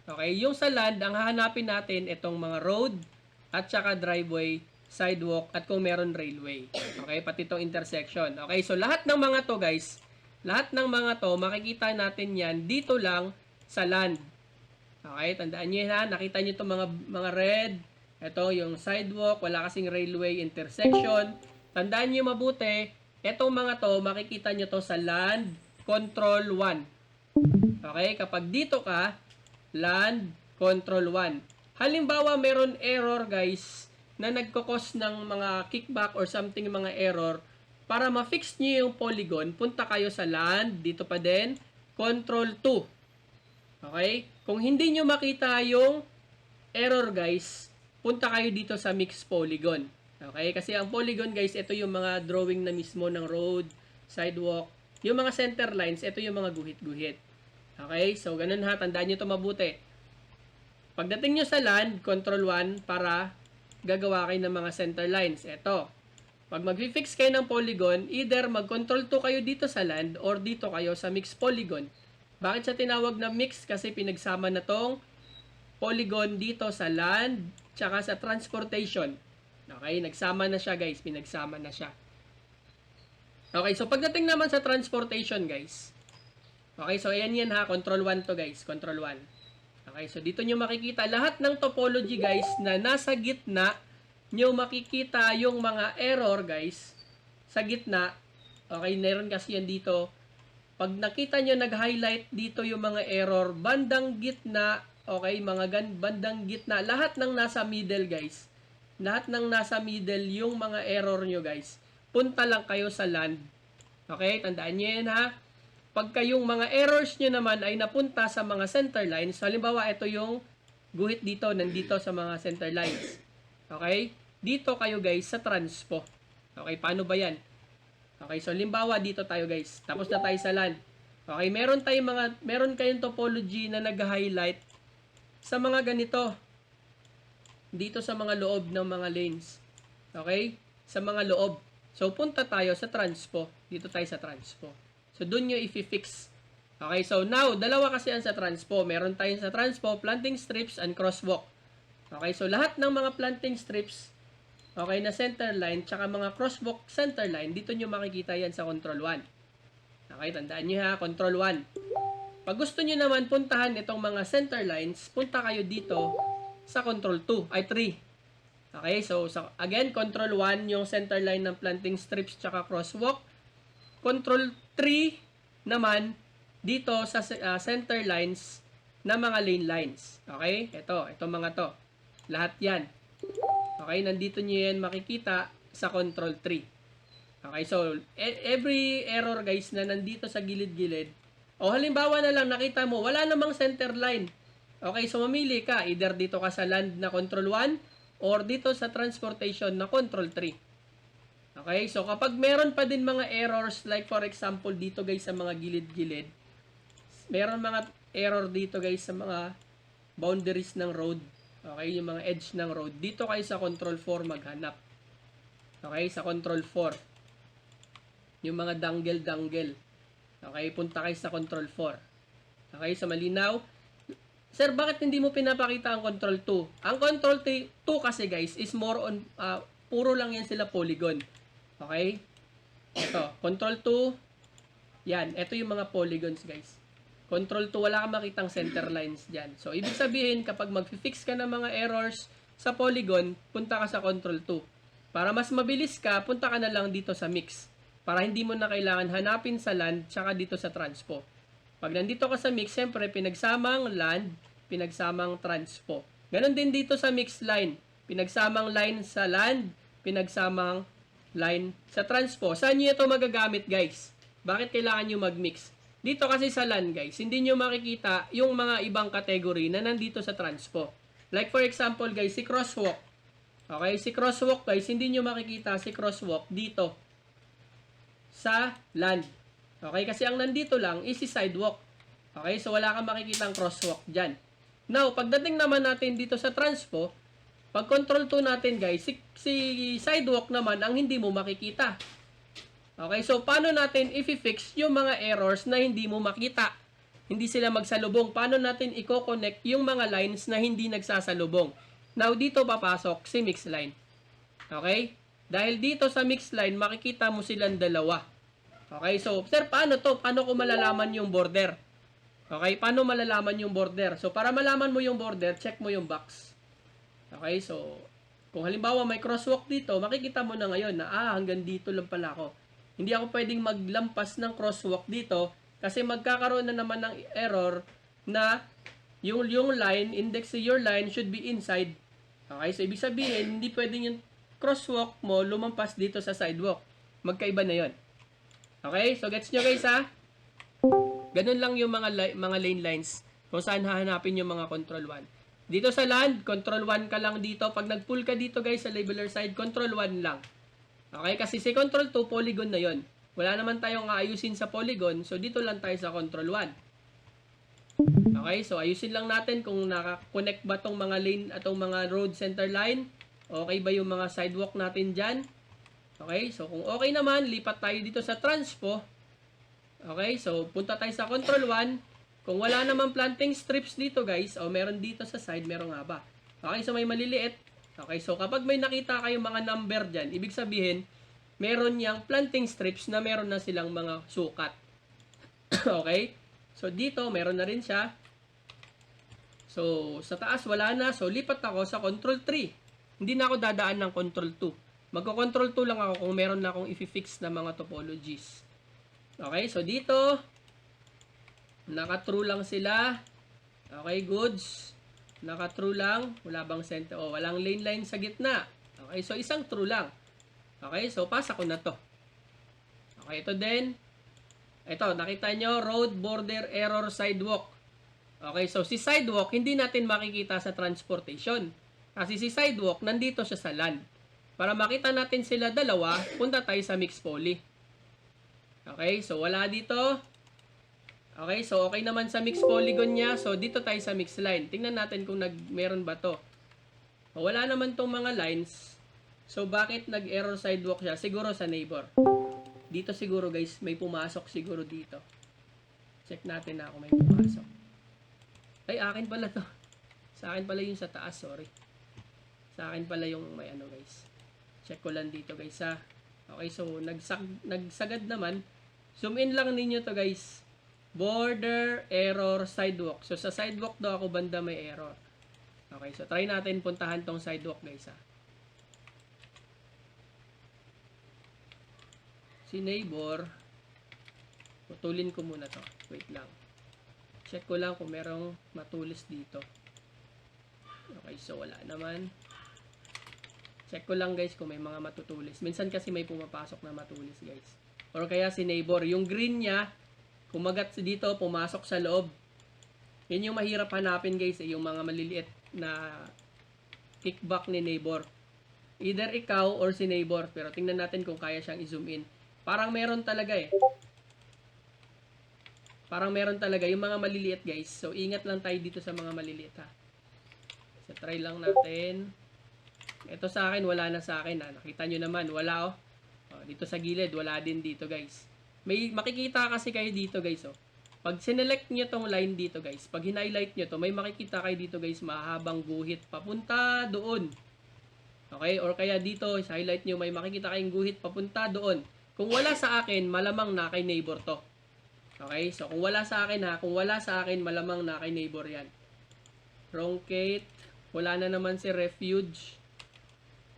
Okay, yung sa land, ang hahanapin natin itong mga road, at saka driveway, sidewalk, at kung meron railway. Okay, pati itong intersection. Okay, so lahat ng mga to, guys, lahat ng mga to, makikita natin yan dito lang sa land. Okay, tandaan nyo yan ha. Nakita nyo itong mga red. Ito yung sidewalk, wala kasing railway, intersection. Tandaan nyo mabuti, itong mga to, makikita nyo to sa land control 1. Okay, kapag dito ka, land control 1. Halimbawa, meron error, guys, na nagkakos ng mga kickback or something, mga error. Para ma-fix nyo yung polygon, punta kayo sa land, dito pa din, control 2. Okay? Kung hindi nyo makita yung error, guys, punta kayo dito sa mix polygon. Okay? Kasi ang polygon, guys, ito yung mga drawing na mismo ng road, sidewalk. Yung mga center lines, ito yung mga guhit-guhit. Okay? So, ganun ha. Tandaan nyo ito mabuti. Pagdating nyo sa land, control 1, para gagawa kayo ng mga center lines. Ito. Pag mag-fix kayo ng polygon, either mag-control 2 kayo dito sa land or dito kayo sa mix polygon. Bakit siya tinawag na mix? Kasi pinagsama na tong polygon dito sa land tsaka sa transportation. Okay, nagsama na siya, guys. Pinagsama na siya. Okay, so pagdating naman sa transportation, guys. Okay, so ayan yan ha, control 1 to guys, control 1. Okay, so dito nyo makikita lahat ng topology guys na nasa gitna, nyo makikita yung mga error guys sa gitna. Okay, meron kasi yan dito. Pag nakita nyo nag-highlight dito yung mga error, bandang gitna, okay, bandang gitna, lahat ng nasa middle guys. Lahat ng nasa middle yung mga error nyo guys. Punta lang kayo sa land. Okay, tandaan nyo yan ha. Pag kayong mga errors nyo naman ay napunta sa mga center lines, halimbawa ito yung guhit dito, nandito sa mga center lines. Okay? Dito kayo guys sa transpo. Okay, paano ba yan? Okay, so halimbawa dito tayo guys. Tapos na tayo sa LAN. Okay, meron kayong topology na nag-highlight sa mga ganito. Dito sa mga loob ng mga lanes. Okay? Sa mga loob. So punta tayo sa transpo. Dito tayo sa transpo. So, doon nyo i-fix. Okay, so now, dalawa kasi yan sa transpo. Meron tayong sa transpo, planting strips and crosswalk. Okay, so lahat ng mga planting strips, okay, na center line, tsaka mga crosswalk center line, dito nyo makikita yan sa control 1. Okay, tandaan nyo ha, control 1. Pag gusto nyo naman puntahan itong mga center lines, punta kayo dito sa control 2, ay 3. Okay, so again, control 1 yung center line ng planting strips tsaka crosswalk. Control 3 naman dito sa center lines na mga lane lines. Okay? Ito mga to. Lahat yan. Okay? Nandito nyo yan makikita sa control 3. Okay? So, every error guys na nandito sa gilid-gilid, o halimbawa na lang nakita mo, wala namang center line. Okay? So, mamili ka. Either dito ka sa land na control 1 or dito sa transportation na control 3. Okay, so kapag meron pa din mga errors, like for example dito guys sa mga gilid-gilid, meron mga error dito guys sa mga boundaries ng road, okay, yung mga edge ng road, dito kayo sa control 4 maghanap. Okay, sa control 4. Yung mga dangle. Okay, punta kayo sa control 4. Okay, so malinaw. Sir, bakit hindi mo pinapakita ang control 2? Ang control 2 kasi guys is more on, puro lang yan sila polygon. Okay? Ito, control 2. Yan, ito yung mga polygons, guys. Control 2, wala kang makitang center lines dyan. So, ibig sabihin, kapag mag-fix ka ng mga errors sa polygon, punta ka sa control 2. Para mas mabilis ka, punta ka na lang dito sa mix. Para hindi mo na kailangan hanapin sa land, tsaka dito sa transpo. Pag nandito ka sa mix, siyempre, pinagsamang land, pinagsamang transpo. Ganon din dito sa mix line. Pinagsamang line sa land, pinagsamang line sa transpo. Saan nyo ito magagamit guys? Bakit kailangan nyo mag-mix? Dito kasi sa LAN guys, hindi nyo makikita yung mga ibang category na nandito sa transpo. Like for example guys, si crosswalk. Okay, si crosswalk guys, hindi nyo makikita si crosswalk dito sa LAN. Okay, kasi ang nandito lang is si sidewalk. Okay, so wala kang makikita ang crosswalk dyan. Now, pagdating naman natin dito sa transpo, pag control 2 natin guys, si sidewalk naman ang hindi mo makikita. Okay, so paano natin i-fix yung mga errors na hindi mo makita? Hindi sila magsalubong. Paano natin i-connect yung mga lines na hindi nagsasalubong? Now, dito papasok si mix line. Okay? Dahil dito sa mix line, makikita mo silang dalawa. Okay, so, sir, paano to? Paano ko malalaman yung border? Okay, paano malalaman yung border? So, para malaman mo yung border, check mo yung box. Okay, so, kung halimbawa may crosswalk dito, makikita mo na ngayon na, hanggang dito lang pala ako. Hindi ako pwedeng maglampas ng crosswalk dito kasi magkakaroon na naman ng error na yung line, index to your line should be inside. Okay, so ibig sabihin, hindi pwedeng yung crosswalk mo lumampas dito sa sidewalk. Magkaiba na yon. Okay, so gets nyo guys ha? Ganun lang yung mga lane lines kung saan hahanapin yung mga control 1. Dito sa land, control 1 ka lang dito. Pag nag-pull ka dito guys sa labeler side, control 1 lang. Okay, kasi si control 2, polygon na yon. Wala naman tayong aayusin sa polygon, so dito lang tayo sa control 1. Okay, so ayusin lang natin kung naka-connect ba tong mga lane at tong mga road center line. Okay ba yung mga sidewalk natin dyan? Okay, so kung okay naman, lipat tayo dito sa transpo. Okay, so punta tayo sa control 1. Kung wala namang planting strips dito guys, o meron dito sa side, meron nga ba? Okay, so may maliliit. Okay, so kapag may nakita kayong mga number dyan, ibig sabihin, meron niyang planting strips na meron na silang mga sukat. Okay? So, dito, meron na rin siya. So, sa taas, wala na. So, lipat ako sa control 3. Hindi na ako dadaan ng control 2. Magko-control 2 lang ako kung meron na akong i-fix na mga topologies. Okay, so dito, naka-true lang sila. Okay, goods. Naka-true lang. Wala bang center? Oh, walang lane line sa gitna. Okay, so isang true lang. Okay, so pasa ko na to. Okay, ito din. Ito, nakita nyo, road, border, error, sidewalk. Okay, so si sidewalk, hindi natin makikita sa transportation. Kasi si sidewalk, nandito siya sa land. Para makita natin sila dalawa, punta tayo sa mixed poly. Okay, so wala dito. Okay, so okay naman sa mixed polygon niya. So dito tayo sa mixed line. Tingnan natin kung meron ba to. Wala naman tong mga lines. So bakit nag-error sidewalk siya? Siguro sa neighbor. Dito siguro guys, may pumasok siguro dito. Check natin na kung may pumasok. Ay, akin pala to. Sa akin pala yung sa taas, sorry. Sa akin pala yung may ano guys. Check ko lang dito guys ha. Okay, so nagsagad naman. Zoom in lang ninyo to guys. Border, error, sidewalk. So sa sidewalk daw ako banda may error. Okay, so try natin puntahan tong sidewalk guys ha. Si neighbor, putulin ko muna to. Wait lang. Check ko lang kung merong matulis dito. Okay, so wala naman. Check ko lang guys kung may mga matutulis. Minsan kasi may pumapasok na matulis guys. Or kaya si neighbor, yung green niya, kumagat dito, pumasok sa loob. Yun yung mahirap hanapin guys, yung mga maliliit na kickback ni neighbor. Either ikaw or si neighbor. Pero tingnan natin kung kaya siyang i-zoom in. Parang meron talaga eh. Parang meron talaga yung mga maliliit guys. So ingat lang tayo dito sa mga maliliit ha. So try lang natin. Ito sa akin, wala na sa akin ha. Nakita nyo naman, wala oh. Dito sa gilid, wala din dito guys. May makikita kasi kayo dito guys oh. Pag sinelect nyo tong line dito guys, pag hinighlight nyo to, may makikita kayo dito guys, mahabang guhit papunta doon. Okay, or kaya dito, sa highlight nyo, may makikita kayong guhit papunta doon. Kung wala sa akin, malamang na kay neighbor to. Okay, so kung wala sa akin ha, kung wala sa akin, malamang na kay neighbor yan. Truncate, wala na naman si refuge.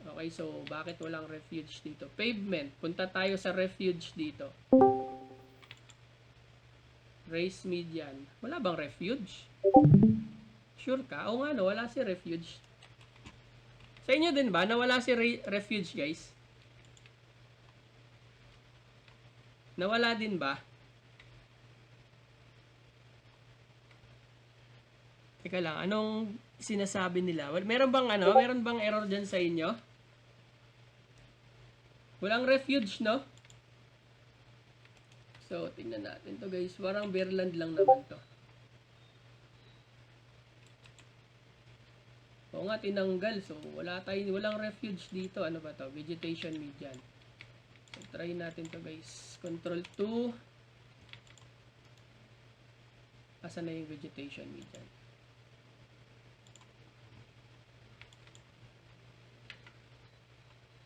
Okay, so bakit walang refuge dito? Pavement, punta tayo sa refuge dito. Race median, wala bang refuge? Sure ka? O nga no, wala si refuge. Sa inyo din ba, nawala si refuge guys? Nawala din ba? Teka lang, anong sinasabi nila? Meron bang ano? Meron bang error dyan sa inyo? Walang refuge, no? So, tingnan natin to guys. Parang Bearland lang naman to. Oo nga, tinanggal. So, walang refuge dito. Ano ba to? Vegetation median. So, try natin to guys. Control 2. Asan na yung vegetation median?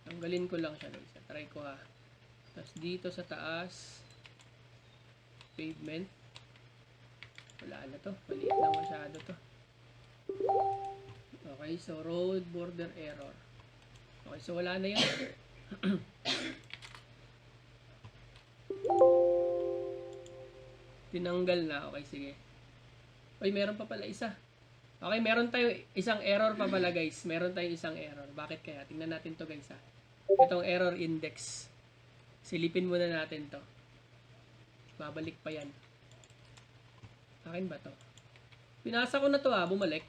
Tanggalin ko lang siya guys. Try ko ha. Tapos dito sa taas, pavement. Wala na to. Maliit lang masyado to. Okay, so road, border, error. Okay, so wala na yun. Tinanggal na. Okay, sige. Uy, meron pa pala isa. Okay, meron tayo isang error pa pala guys. Meron tayong isang error. Bakit kaya? Tingnan natin to guys ha. Itong error index. Silipin muna natin to. Babalik pa yan. Akin ba to? Pinasa ko na to ha. Bumalik.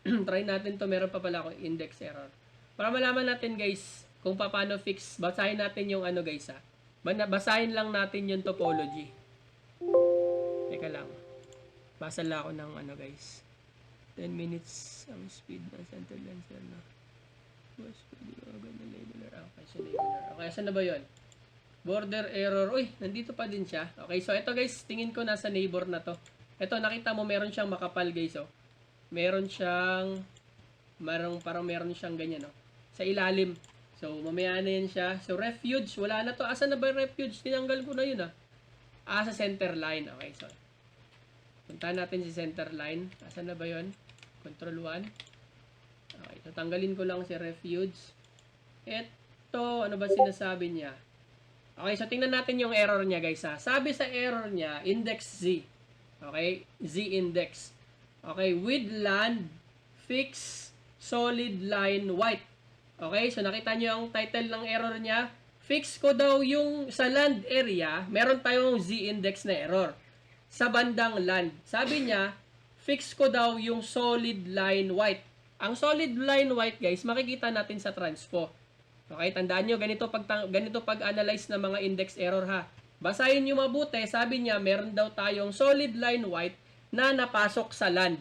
Try natin to. Meron pa pala akong index error. Para malaman natin guys kung paano fix. Basahin natin yung ano guys ha. Basahin lang natin yung topology. Teka lang. Basa lang ako ng ano guys. 10 minutes ang speed ng center lancer na. Speed na labeler. Okay, so labeler. Okay, saan na ba yun? Border error. Uy, nandito pa din siya. Okay, so ito guys, tingin ko nasa neighbor na to. Ito, nakita mo meron siyang makapal guys oh. Meron siyang parang meron siyang ganyan oh. Sa ilalim. So, mamaya na yan siya. So, refuge, wala na to. Asa na ba yung refuge? Tinanggal ko na yun ah. Sa center line. Okay, so. Puntahan natin si center line. Asa na ba yun? Control 1. Okay, so tanggalin ko lang si refuge. Ito, ano ba sinasabi niya? Okay, so tingnan natin yung error niya guys ha. Sabi sa error niya, index Z. Okay, Z index. Okay, with land, fix, solid line, white. Okay, so nakita nyo ang title ng error niya. Fix ko daw yung sa land area, meron tayong Z index na error. Sa bandang land. Sabi niya, fix ko daw yung solid line white. Ang solid line white guys, makikita natin sa transpo. Okay, tandaan nyo, ganito pag-analyze ng mga index error ha. Basahin nyo mabuti, sabi niya, meron daw tayong solid line white na napasok sa land.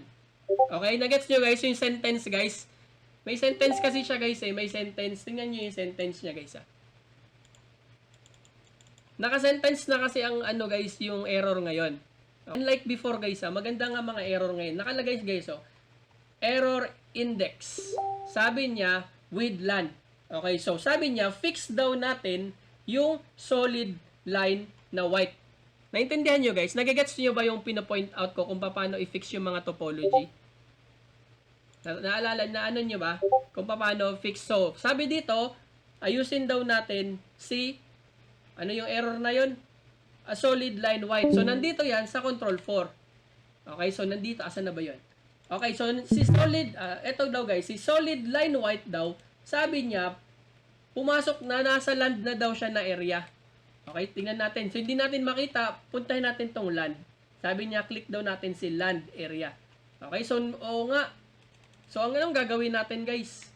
Okay, nagets nyo guys yung sentence guys. May sentence kasi siya guys may sentence. Tingnan nyo yung sentence niya guys Naka-sentence na kasi ang ano guys, yung error ngayon. Unlike before guys maganda nga mga error ngayon. Nakalagay guys error index. Sabi niya, with land. Okay, so sabi niya, fix daw natin yung solid line na white. Naintindihan nyo guys? Nagigets nyo ba yung pinapoint out ko kung paano i-fix yung mga topology? Naalala na ano nyo ba? Kung paano fix. So, sabi dito, ayusin daw natin si, ano yung error na yun? A solid line white. So, nandito yan sa control 4. Okay, so nandito, asan na ba yun? Okay, so si solid, eto daw guys, si solid line white daw, sabi niya, pumasok na, nasa land na daw siya na area. Okay, tingnan natin. So, hindi natin makita, puntahin natin tong land. Sabi niya, click daw natin si land area. Okay, so, oo nga. So, ang anong gagawin natin, guys?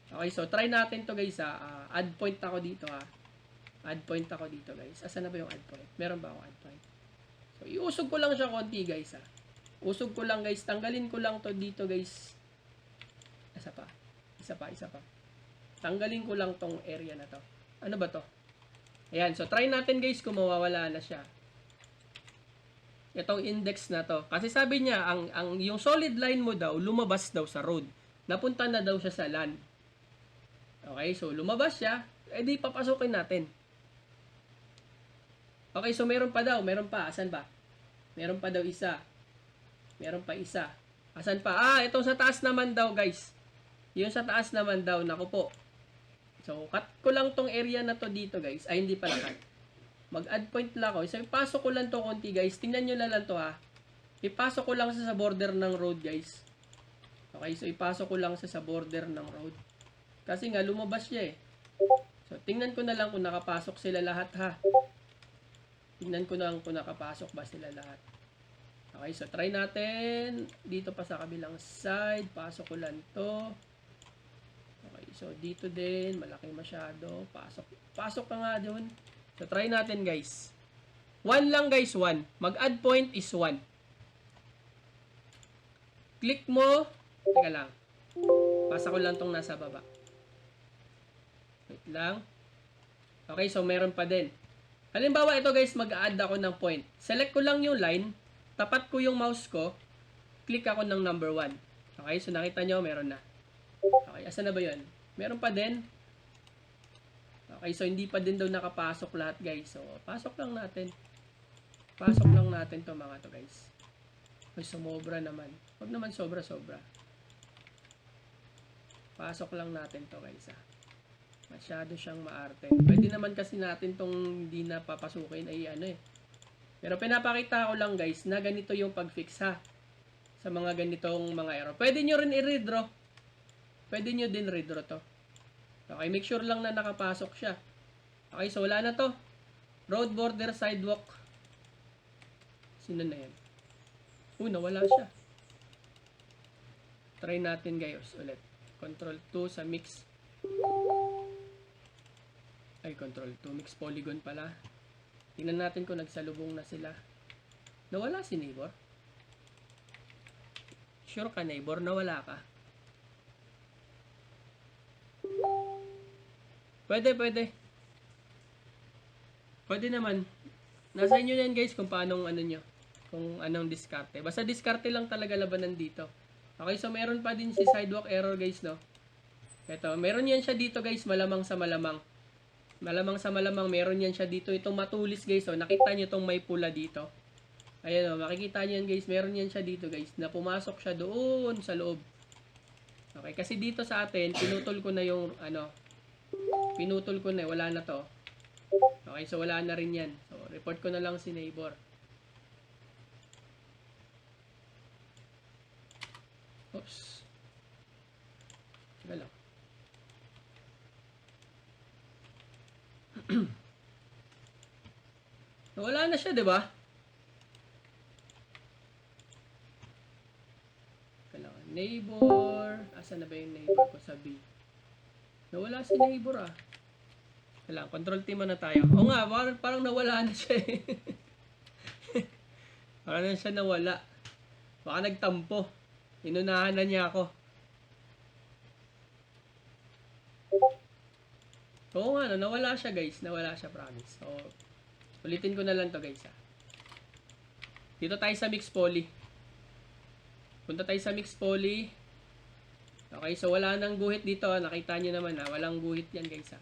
Okay, so, try natin to guys, add point ako dito, Add point ako dito, guys. Asan na ba yung add point? Meron ba akong add point? So, iusog ko lang siya konti, guys, Usog ko lang, guys. Tanggalin ko lang to dito, guys. Isa pa. Tanggalin ko lang tong area na to. Ano ba to? Ayan, so try natin guys kung mawawala na siya. Itong index na to. Kasi sabi niya, yung solid line mo daw, lumabas daw sa road. Napunta na daw siya sa land. Okay, so lumabas siya, edi papasukin natin. Okay, so meron pa. Asan ba? Meron pa daw isa. Meron pa isa. Asan pa? Ito sa taas naman daw guys. Yung sa taas naman daw, naku po. So, cut ko lang tong area na to dito, guys. Ay, hindi pala cut. Mag-add point lang ako. So, ipasok ko lang to konti, guys. Tingnan nyo lang to, Ipasok ko lang sa border ng road, guys. Okay, so ipasok ko lang sa border ng road. Kasi nga, lumabas siya, So, tingnan ko na lang kung nakapasok sila lahat, Tingnan ko na lang kung nakapasok ba sila lahat. Okay, so try natin. Dito pa sa kabilang side. Pasok ko lang to. Okay, so dito din, malaki masyado. Pasok ka nga doon. So try natin guys. 1 lang guys, 1. Mag-add point is 1. Click mo. Teka lang. Pasa ko lang tong nasa baba. Wait lang. Okay, so meron pa din. Halimbawa ito guys, mag-add ako ng point. Select ko lang yung line. Tapat ko yung mouse ko. Click ako ng number 1. Okay, so nakita nyo, meron na. Okay, asan na ba yun? Meron pa din. Okay, so hindi pa din daw nakapasok lahat guys. So, pasok lang natin. Pasok lang natin to mga to guys. Ay, sumobra naman. Huwag naman sobra-sobra. Pasok lang natin to guys Masyado siyang maarte. Pwede naman kasi natin tong hindi na papasukin ay Pero pinapakita ko lang guys na ganito yung pag-fix sa mga ganitong mga error. Pwede nyo rin i-redraw. Pwede nyo din redraw to. Okay, make sure lang na nakapasok siya. Okay, so wala na to. Road border sidewalk. Sino na yan? Nawala siya. Try natin guys ulit. Control 2 sa mix. Ay, Control 2. Mix polygon pala. Tingnan natin kung nagsalubong na sila. Nawala si neighbor? Sure ka neighbor? Nawala ka? Pwede. Pwede naman. Nasa inyo yan guys kung paanong kung anong diskarte. Basta diskarte lang talaga labanan dito. Okay, so meron pa din si sidewalk error guys, no? Ito, meron yan siya dito guys, malamang sa malamang. Malamang sa malamang, meron yan siya dito. Itong matulis guys, oh. Nakita nyo itong may pula dito. Ayan, oh. Makikita nyo yan guys, meron yan siya dito guys, na pumasok siya doon sa loob. Okay, kasi dito sa atin, pinutol ko na yung, pinutol ko na, wala na to. Okay, so wala na rin yan. So, report ko na lang si neighbor. Oops. Sige lang. Wala na siya, 'di ba? Kailangan neighbor. Asan na ba yung neighbor ko sa B? Nawala si neighbor ah. Kailangan control team na tayo. Oo nga, parang nawala na siya eh. Parang na siya nawala. Baka nagtampo. Inunahan na niya ako. Oo nga, no, nawala siya guys. Nawala siya, promise. So, ulitin ko na lang to guys. Dito tayo sa mix poly. Punta tayo sa mix poly. Okay, so wala nang guhit dito. Nakita nyo naman ha. Walang guhit yan guys ha.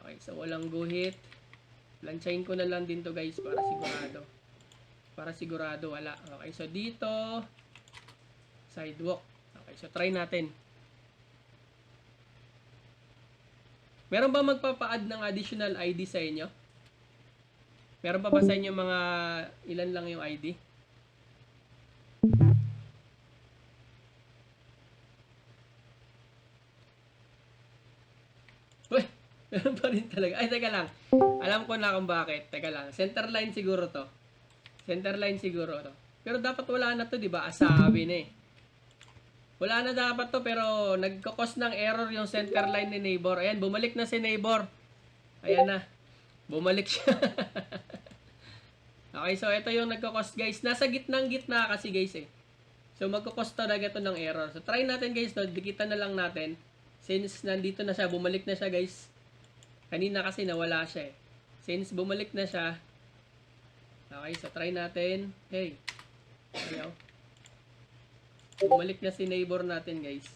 Okay, so walang guhit. Lansyahin ko na lang din to guys para sigurado. Para sigurado wala. Okay, so dito sidewalk. Okay, so try natin. Meron ba magpapa-add ng additional ID sa inyo? Meron pa ba sa inyo mga ilan lang yung ID? Uy, meron pa rin talaga. Ay, teka lang. Alam ko na kung bakit. Teka lang. Center line siguro to. Center line siguro to. Pero dapat wala na to, di ba? Asabi na eh. Wala na dapat to, pero nagkakos ng error yung center line ni neighbor. Ayan, bumalik na si neighbor. Ayan na. Bumalik siya. Okay, so ito yung nagkakos guys. Nasa gitna kasi guys eh. So magkakos talaga ito ng error. So try natin guys, no? Dikitan na lang natin. Since nandito na siya, bumalik na siya guys. Kanina kasi nawala siya eh. Since bumalik na siya. Okay, so try natin. Hey. Ayaw. Bumalik na si neighbor natin guys.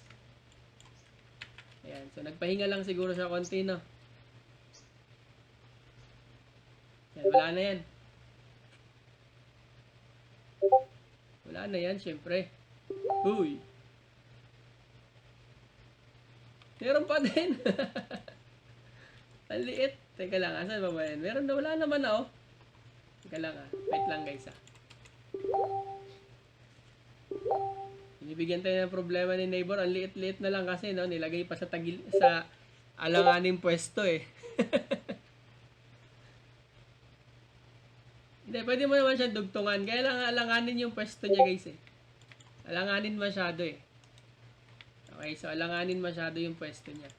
Ayan, so nagpahinga lang siguro siya konti, no? Yan, wala na yan. Wala na yan, syempre. Uy. Meron pa din. Ang liit. Teka lang, asan ba ba yan? Meron na, wala naman na, oh. Teka lang, ah. Wait lang, guys, ah. Binibigyan tayo ng problema ni neighbor. Ang liit-liit na lang kasi, no? Nilagay pa sa sa alanganing pwesto, eh. Hindi, pwede mo naman siya dugtungan. Kaya lang alanganin yung pwesto niya, guys, eh. Alanganin masyado, eh. Okay, so alanganin masyado yung pwesto niya.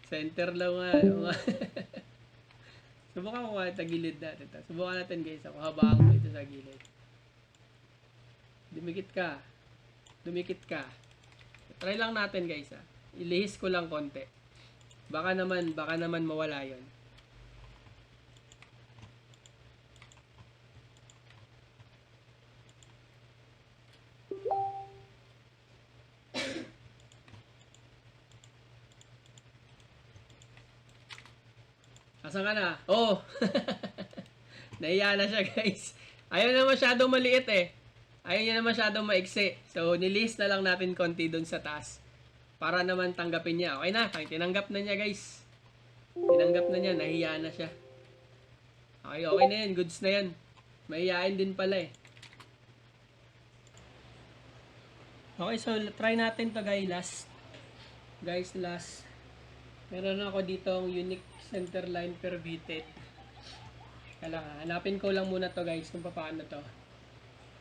Center lang nga. Subukan ko nga tagilid natin. Subukan natin, guys. Ako habang ko ito sa gilid. Dumikit ka. Dumikit ka. Try lang natin, guys, ha. Ilihis ko lang konti. Baka naman mawala yon. Asan ka na? Oh! Nahiya na siya, guys. Ayaw na masyadong maliit, eh. Ayaw niya na masyadong maiksi. So, nilist na lang natin konti dun sa taas. Para naman tanggapin niya. Okay na. Tinanggap na niya, guys. Tinanggap na niya. Nahiya na siya. Okay, okay na yan. Goods na yan. Mahihain din pala, eh. Okay, so try natin to, guys. Last. Meron ako ditong unique center line permitted. Kailangan, hanapin ko lang muna to, guys, kung paano to.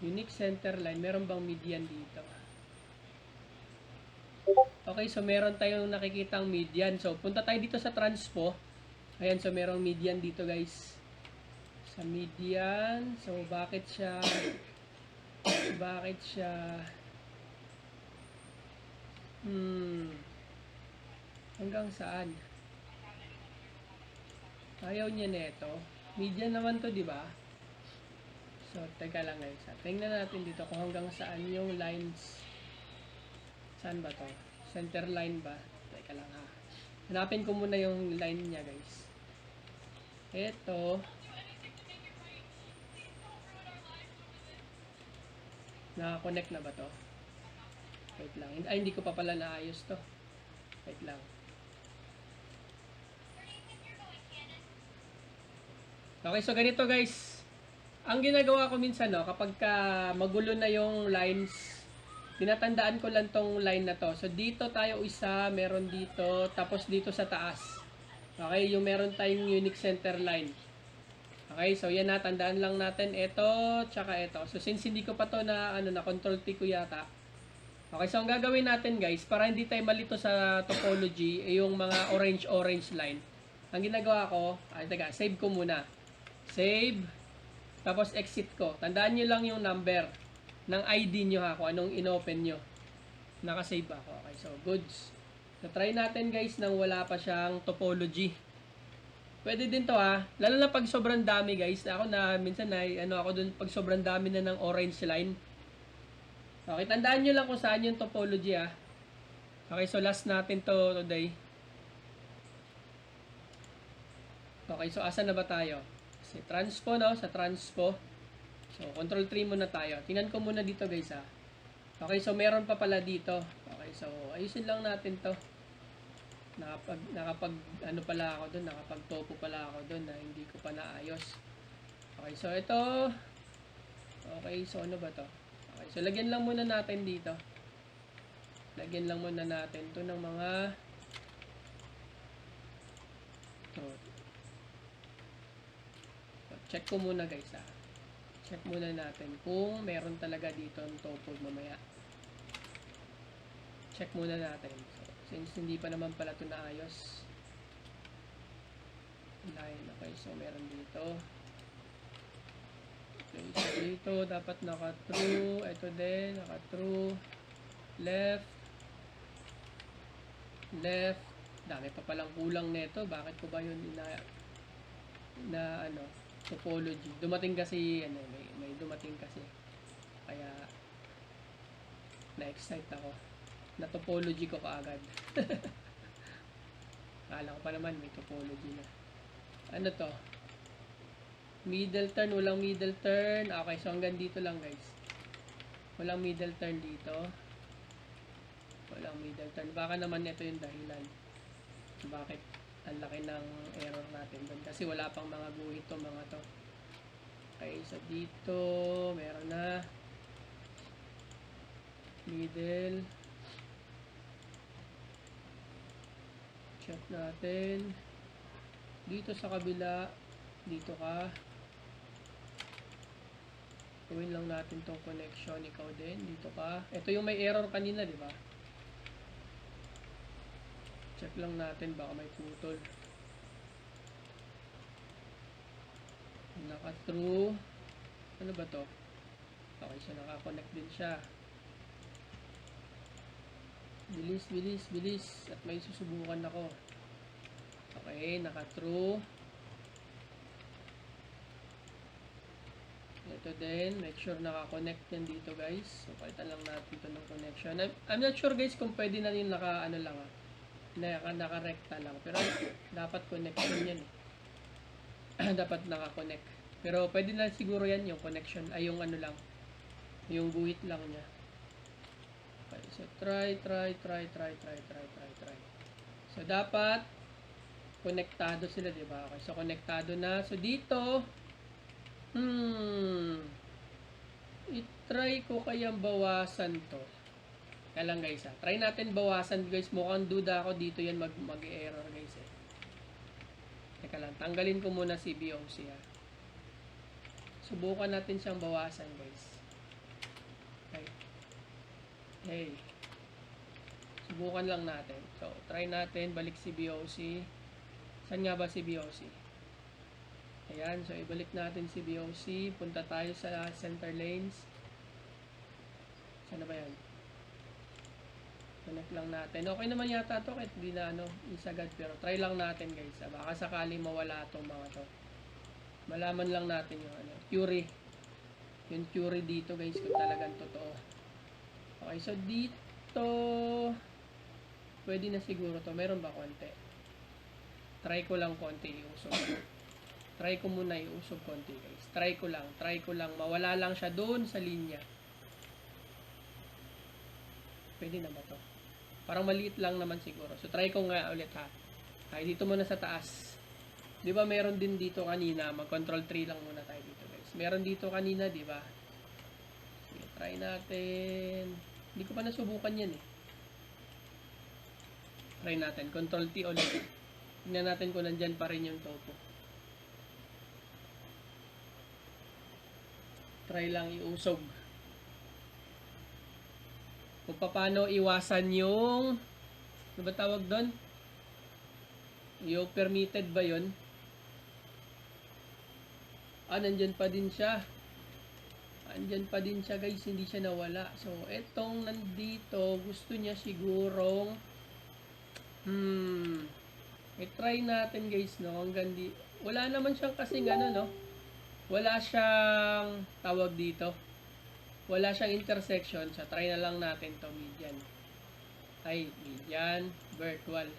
Unique center line. Meron bang median dito? Okay, so meron tayong nakikitang median. So, punta tayo dito sa transpo. Ayan, so merong median dito, guys. Sa median. So, bakit siya hanggang saan? Ayaw niya neto. Median naman to, di ba? So, teka lang guys. Tingnan natin dito kung hanggang saan yung lines. Saan ba to? Center line ba? Teka lang ha. Hanapin ko muna yung line niya guys. Ito. Naka-connect na ba to? Wait lang. Ay, hindi ko pa pala naayos to. Wait lang. Okay, so ganito guys. Ang ginagawa ko minsan, no, kapag ka magulo na yung lines, tinatandaan ko lang tong line na to. So, dito tayo isa, meron dito, tapos dito sa taas. Okay, yung meron tayong unique center line. Okay, so yan na, tandaan lang natin ito, tsaka ito. So, since hindi ko pa to na, na control T ko yata. Okay, so ang gagawin natin guys, para hindi tayo malito sa topology, yung mga orange line. Ang ginagawa ko, teka, save ko muna. Save, tapos exit ko. Tandaan nyo lang yung number ng ID nyo ha, kung anong inopen nyo. Nakasave ako. Okay, so goods. So try natin guys nang wala pa siyang topology. Pwede din to ha, lalo na pag sobrang dami guys. Ako na minsan ako dun pag sobrang dami na ng orange line. Okay, tandaan nyo lang kung saan yung topology ha. Okay, so last natin to today. Okay, so asan na ba tayo? Sa transpo, no? Sa transpo. So, control 3 muna tayo. Tingnan ko muna dito, guys, ha. Okay, so meron pa pala dito. Okay, so ayusin lang natin to. Ano pala ako doon, nakapag-topo pala ako doon na hindi ko pa naayos. Okay, so ito. Okay, so ano ba to? Okay, so lagyan lang muna natin dito. Lagyan lang muna natin to ng mga check ko muna guys ha. Check muna natin kung meron talaga dito ang topo mamaya. Check muna natin. So, since hindi pa naman pala ito naayos. Line. Okay, so meron dito. Okay, so dito dapat naka-true. Ito din, naka-true. Left. Left. Dami pa palang kulang nito. Bakit ko ba yun na topology. Dumating kasi may dumating kasi. Kaya na-excite ako. Na topology ko kaagad. Akala ko pa naman may topology na. Ano to? Middle turn, walang middle turn. Okay, so hanggang dito lang guys. Walang middle turn dito. Walang middle turn. Baka naman ito yung dahilan. Bakit ang laki ng error natin doon kasi wala pang mga guhit to mga to. Okay, so dito meron na middle. Check natin dito sa kabila, dito ka gawin lang natin tong connection, ikaw din dito ka. Ito yung may error kanina, di ba? Check lang natin baka may putol. Naka-true. Ano ba to? Okay, so naka-connect din siya. Bilis, bilis, bilis. At may susubukan ako. Okay, naka-true. Ito din. Make sure naka-connect yan dito guys. So, palitan lang natin ito ng connection. I'm not sure guys kung pwede na yung naka-ano lang ha. Naka-recta lang. Pero dapat connection yan eh. Dapat naka-connect. Pero pwede na siguro yan yung connection. Ay yung ano lang. Yung guhit lang niya. Okay. So try. So dapat konektado sila, di ba? Okay. So konektado na. So dito i-try ko kayang bawasan to. Kaya lang guys ha. Try natin bawasan guys. Mukhang duda ako dito yan mag-error guys eh. Teka lang. Tanggalin ko muna si BOC ha. Subukan natin siyang bawasan guys. Okay. Hey. Subukan lang natin. So, try natin. Balik si BOC. Saan nga ba si BOC? Ayan. So, ibalik natin si BOC. Punta tayo sa center lanes. Saan na ba yan? Connect lang natin. Okay naman yata ito kahit hindi na isagad. Pero try lang natin guys. Baka sakaling mawala itong mga to. Malaman lang natin yung theory. Yung theory dito guys kung talagang totoo. Okay, so dito dito, pwede na siguro to. Meron ba konti? Try ko lang konti iusog. Try ko muna iusog konti guys. Try ko lang. Mawala lang siya doon sa linya. Pwede na ba to? Parang maliit lang naman siguro. So try ko nga ulit ha. Ay, dito muna sa taas. Di ba meron din dito kanina? Mag-control 3 lang muna tayo dito guys. Meron dito kanina, di ba? Sige, try natin. Hindi ko pa nasubukan yan eh. Try natin. Control T ulit. Tingnan natin kung nandyan pa rin yung topo. Try lang iusog. Kung paano iwasan yung ano ba tawag doon? Yung permitted ba yun? Nandyan pa din siya. Andyan pa din siya guys, hindi siya nawala. So, etong nandito, gusto niya sigurong i-try natin guys, no? Hanggang wala naman siyang kasing ano, no? Wala siyang tawag dito. Wala siyang intersection. So, try na lang natin to median. Median, virtual.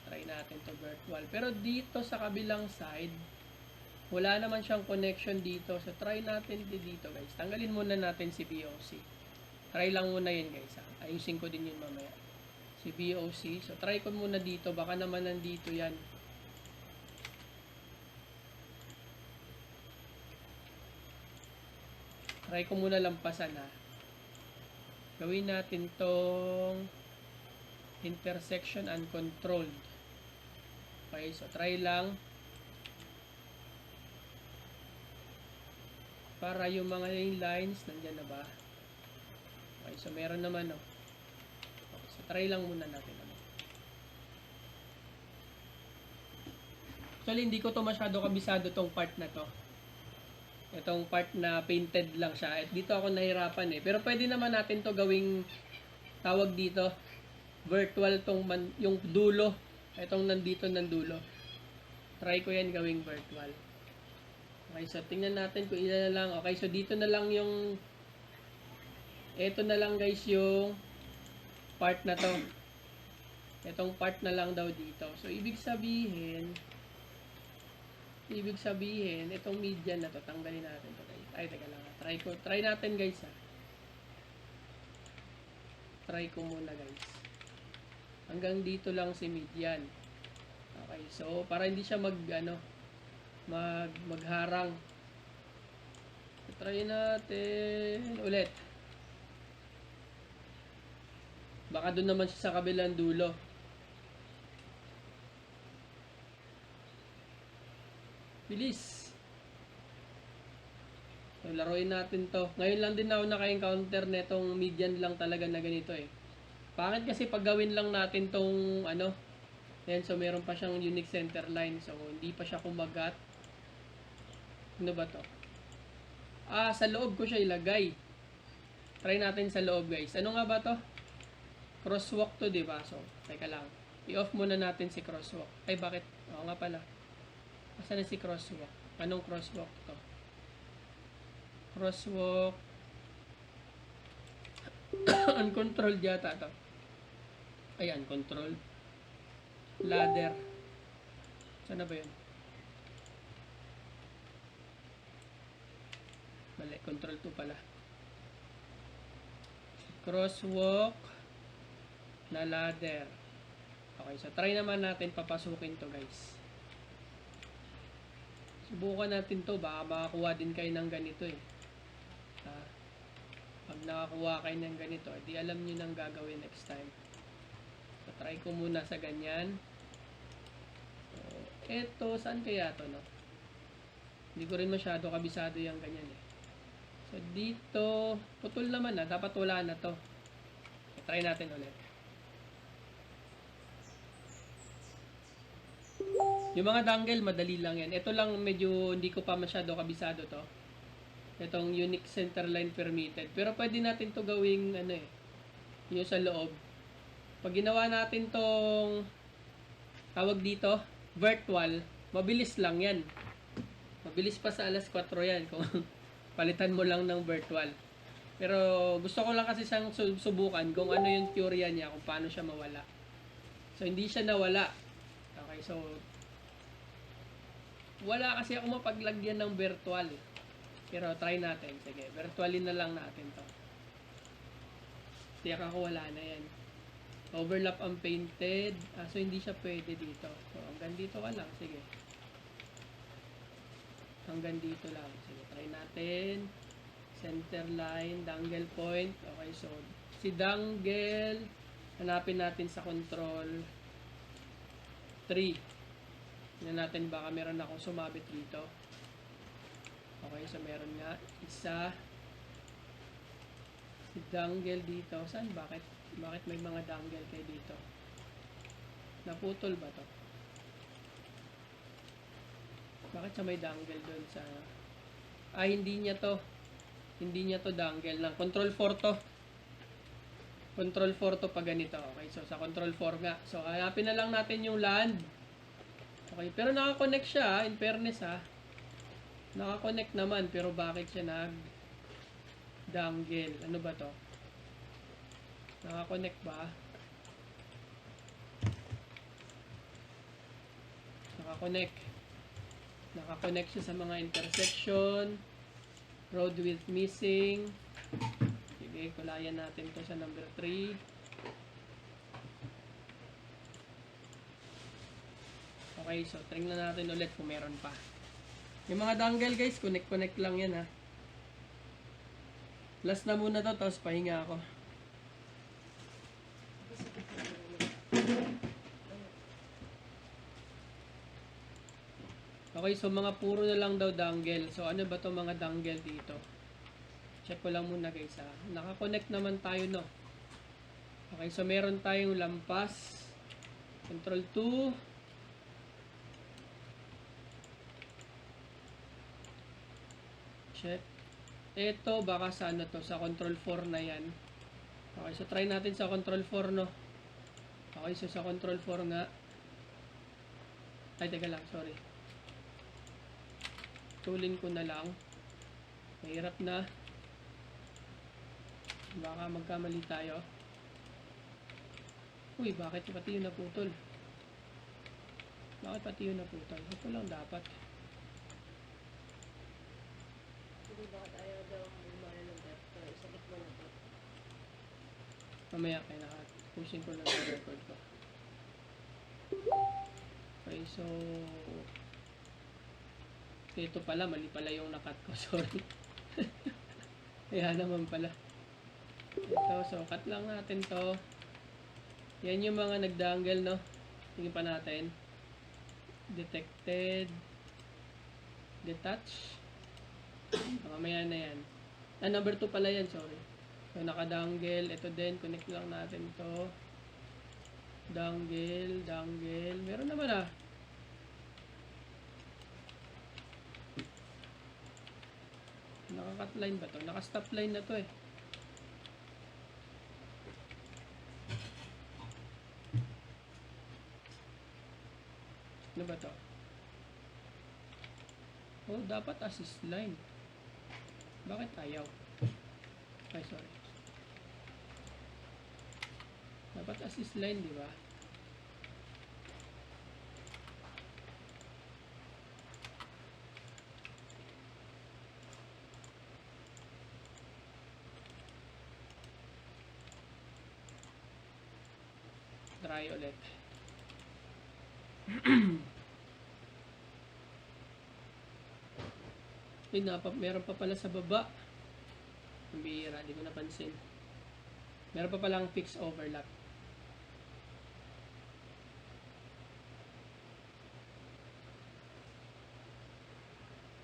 Try natin to virtual. Pero dito sa kabilang side, wala naman siyang connection dito. So, try natin dito guys. Tanggalin muna natin si BOC. Try lang muna yun guys. Ayusin ko din yun mamaya. Si BOC. So, try ko muna dito. Baka naman nandito yan. Try ko muna lampasan ha. Gawin natin tong intersection uncontrolled. Okay, so try lang. Para yung mga lines, nandyan na ba? Okay, so meron naman oh. Okay, so try lang muna natin. Actually, hindi ko to masyado kabisado tong part na to. Itong part na painted lang siya. At dito ako nahirapan eh. Pero pwede naman natin to gawing tawag dito. Virtual tong yung dulo. Itong nandito ng dulo. Try ko yan gawing virtual. Okay, so tingnan natin kung ilan na lang. Okay, so dito na lang yung ito na lang guys yung part na to. Itong part na lang daw dito. So, ibig sabihin, itong median na to, tanggalin natin to guys. Ay, teka lang. Try natin guys ha. Try ko muna guys. Hanggang dito lang si median. Okay, so para hindi siya magharang. Try natin ulit. Baka doon naman siya sa kabilang dulo. Bilis. So, laruin natin to. Ngayon lang din ako naka-encounter netong median lang talaga na ganito eh. Pangit kasi pag gawin lang natin tong yan, so meron pa siyang unique center line. So, hindi pa siya kumagat. Ano ba to? Sa loob ko siya ilagay. Try natin sa loob guys. Ano nga ba to? Crosswalk to, diba? So, teka lang. I-off muna natin si crosswalk. Ay, bakit? Oo nga pala. Asan na si crosswalk? Anong crosswalk to? Crosswalk. Uncontrolled yata to. Ay, uncontrolled. Ladder. Saan na ba yun? Mali, control 2 pala. Crosswalk na ladder. Okay, so try naman natin papasukin to guys. Subukan natin to, baka makakuha din kayo ng ganito eh. Pag nakakuha kayo ng ganito, di alam nyo nang gagawin next time. So try ko muna sa ganyan. So, eto, saan kaya to no? Hindi ko rin masyado kabisado yung ganyan eh. So dito, putol naman dapat wala na to. So, try natin ulit. Yung mga dangle, madali lang yan. Ito lang medyo hindi ko pa masyado kabisado to. Itong unique center line permitted. Pero pwede natin to gawing yung sa loob. Pag ginawa natin tong tawag dito, virtual, mabilis lang yan. Mabilis pa sa alas 4 yan kung palitan mo lang ng virtual. Pero gusto ko lang kasi siyang subukan kung ano yung teorya niya, kung paano siya mawala. So, hindi siya nawala. Okay, so, wala kasi ako mapaglagyan ng virtual. Pero try natin. Sige, virtualin na lang natin to. Tiyak ako wala na yan. Overlap unpainted. So, hindi siya pwede dito. So, hanggang dito ka lang. Sige. Hanggang dito lang. Sige, try natin. Center line, dangle point. Okay, so, si dangle, hanapin natin sa control 3. Tingnan natin baka meron akong sumabit dito. Okay, so meron nga. Isa. Si dangle dito. Saan? Bakit may mga dangle kayo dito? Naputol ba to? Bakit sa may dangle doon sa... hindi niya to. Hindi niya to dangle lang. Control 4 to. Control 4 to pag ganito. Okay, so sa control 4 nga. So, hanapin na lang natin yung land. Okay, pero nakakonect siya, in fairness ha. Nakakonect naman, pero bakit siya nag-dangle? Ano ba to? Nakakonect ba? Nakakonect. Nakakonect siya sa mga intersection. Road width missing. Sige, kulayan natin to sa number 3. Okay, so tingnan natin ulit kung meron pa. Yung mga dangle guys, connect lang yan ha. Last na muna to, tapos pahinga ako. Okay, so mga puro na lang daw dangle. So ano ba to mga dangle dito? Check ko lang muna guys ha. Nakakonect naman tayo no. Okay, so meron tayong lampas. Control 2. Check. Ito baka sa ano to, sa control 4 na yan. Okay, so try natin sa control 4 no. Okay, so sa control 4 nga. Ay, teka lang, sorry. Tulin ko na lang. Mahirap na. Baka magkamali tayo. Uy, bakit pati yung naputol? Bakit pati yung naputol? Ito lang dapat. Hindi bakit ayaw daw lumano ng vector. Isabit mo na to. Mamaya kaya pushing ko lang sa record ko. Okay, so ito pala, mali pala yung nakat ko. Sorry. Kaya naman pala. Ito, so cut lang natin to. Yan yung mga nagdangle, no? Tingin pa natin. Detected. Detach. Mamaya na yan. Number 2 pala yan, sorry. So, nakadangle. Ito din, connect lang natin to. Dangle. Meron naman ah. Naka-cut line ba to? Naka-stop line na to eh. Ano ba to? Oh, dapat assist line. Bakit ayaw? Ay, sorry. Dapat assist line, di ba? Try ulit. Ay, meron pa pala sa baba. Ang bihira, di ko napansin. Meron pa palang fixed overlap.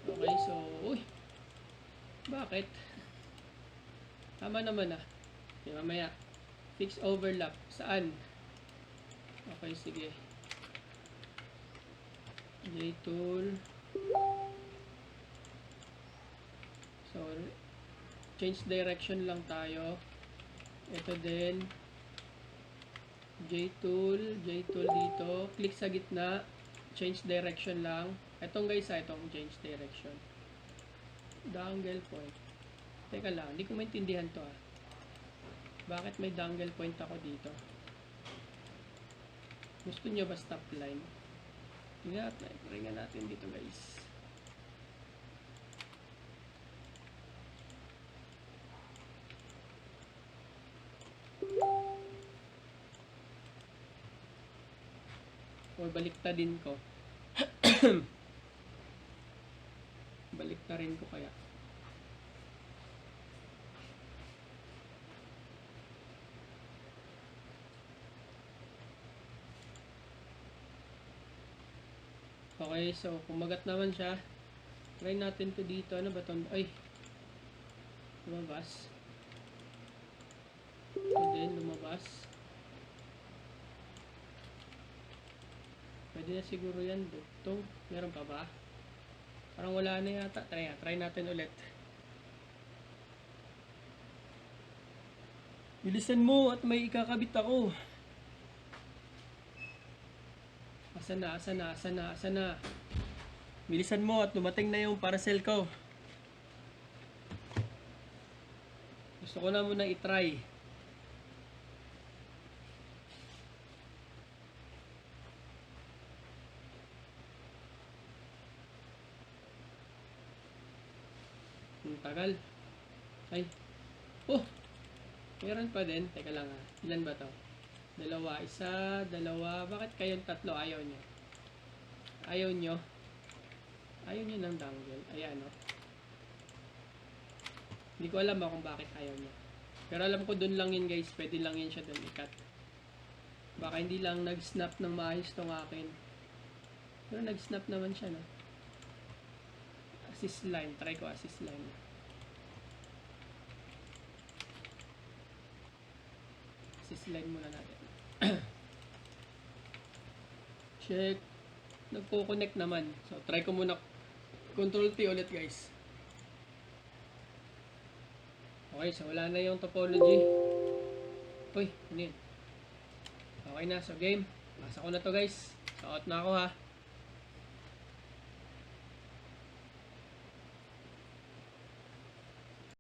Okay, so, uy, bakit? Tama naman ah. Okay, mamaya. Fixed overlap. Saan? Okay, sige. J-tool. So, change direction lang tayo. Ito din. J-tool dito. Click sa gitna. Change direction lang. Itong guys, itong change direction. Dangle point. Teka lang, hindi ko maintindihan to ah. Bakit may dangle point ako dito? Gusto nyo ba stop line? Tingnan natin dito guys. O baliktadin ko. Baliktarin ko kaya. Okay, so kumagat naman siya. Try natin to dito. Ano ba to? Ay! Lumabas. Ito din, lumabas. Pwede na siguro yan. Ito, meron pa ba? Parang wala na yata. Try natin ulit. Bilisan mo at may ikakabit ako. Asan na? Bilisan mo at dumating na yung parcel ko. Gusto ko na muna i-try. Ang tagal. Ay. Oh! Meron pa din. Teka lang ha. Ilan ba to? Dalawa. Isa, dalawa. Bakit kayong tatlo ayaw nyo? Ayaw nyo? Ayaw nyo ng dangle. Ayan o. Hindi ko alam kung bakit ayaw nyo. Pero alam ko dun lang yun guys. Pwede lang yun siya dun i-cut. Baka hindi lang nag-snap ng maayos tong akin. Pero nag-snap naman siya no. Assist line. Try ko assist line. Assist line muna natin. Check. Nagko-connect naman. So, try ko muna. Control T ulit guys. Okay, so wala na yung topology. Uy, ano yun? Okay na. So, game. Pasa ko na to guys. So, out na ako ha.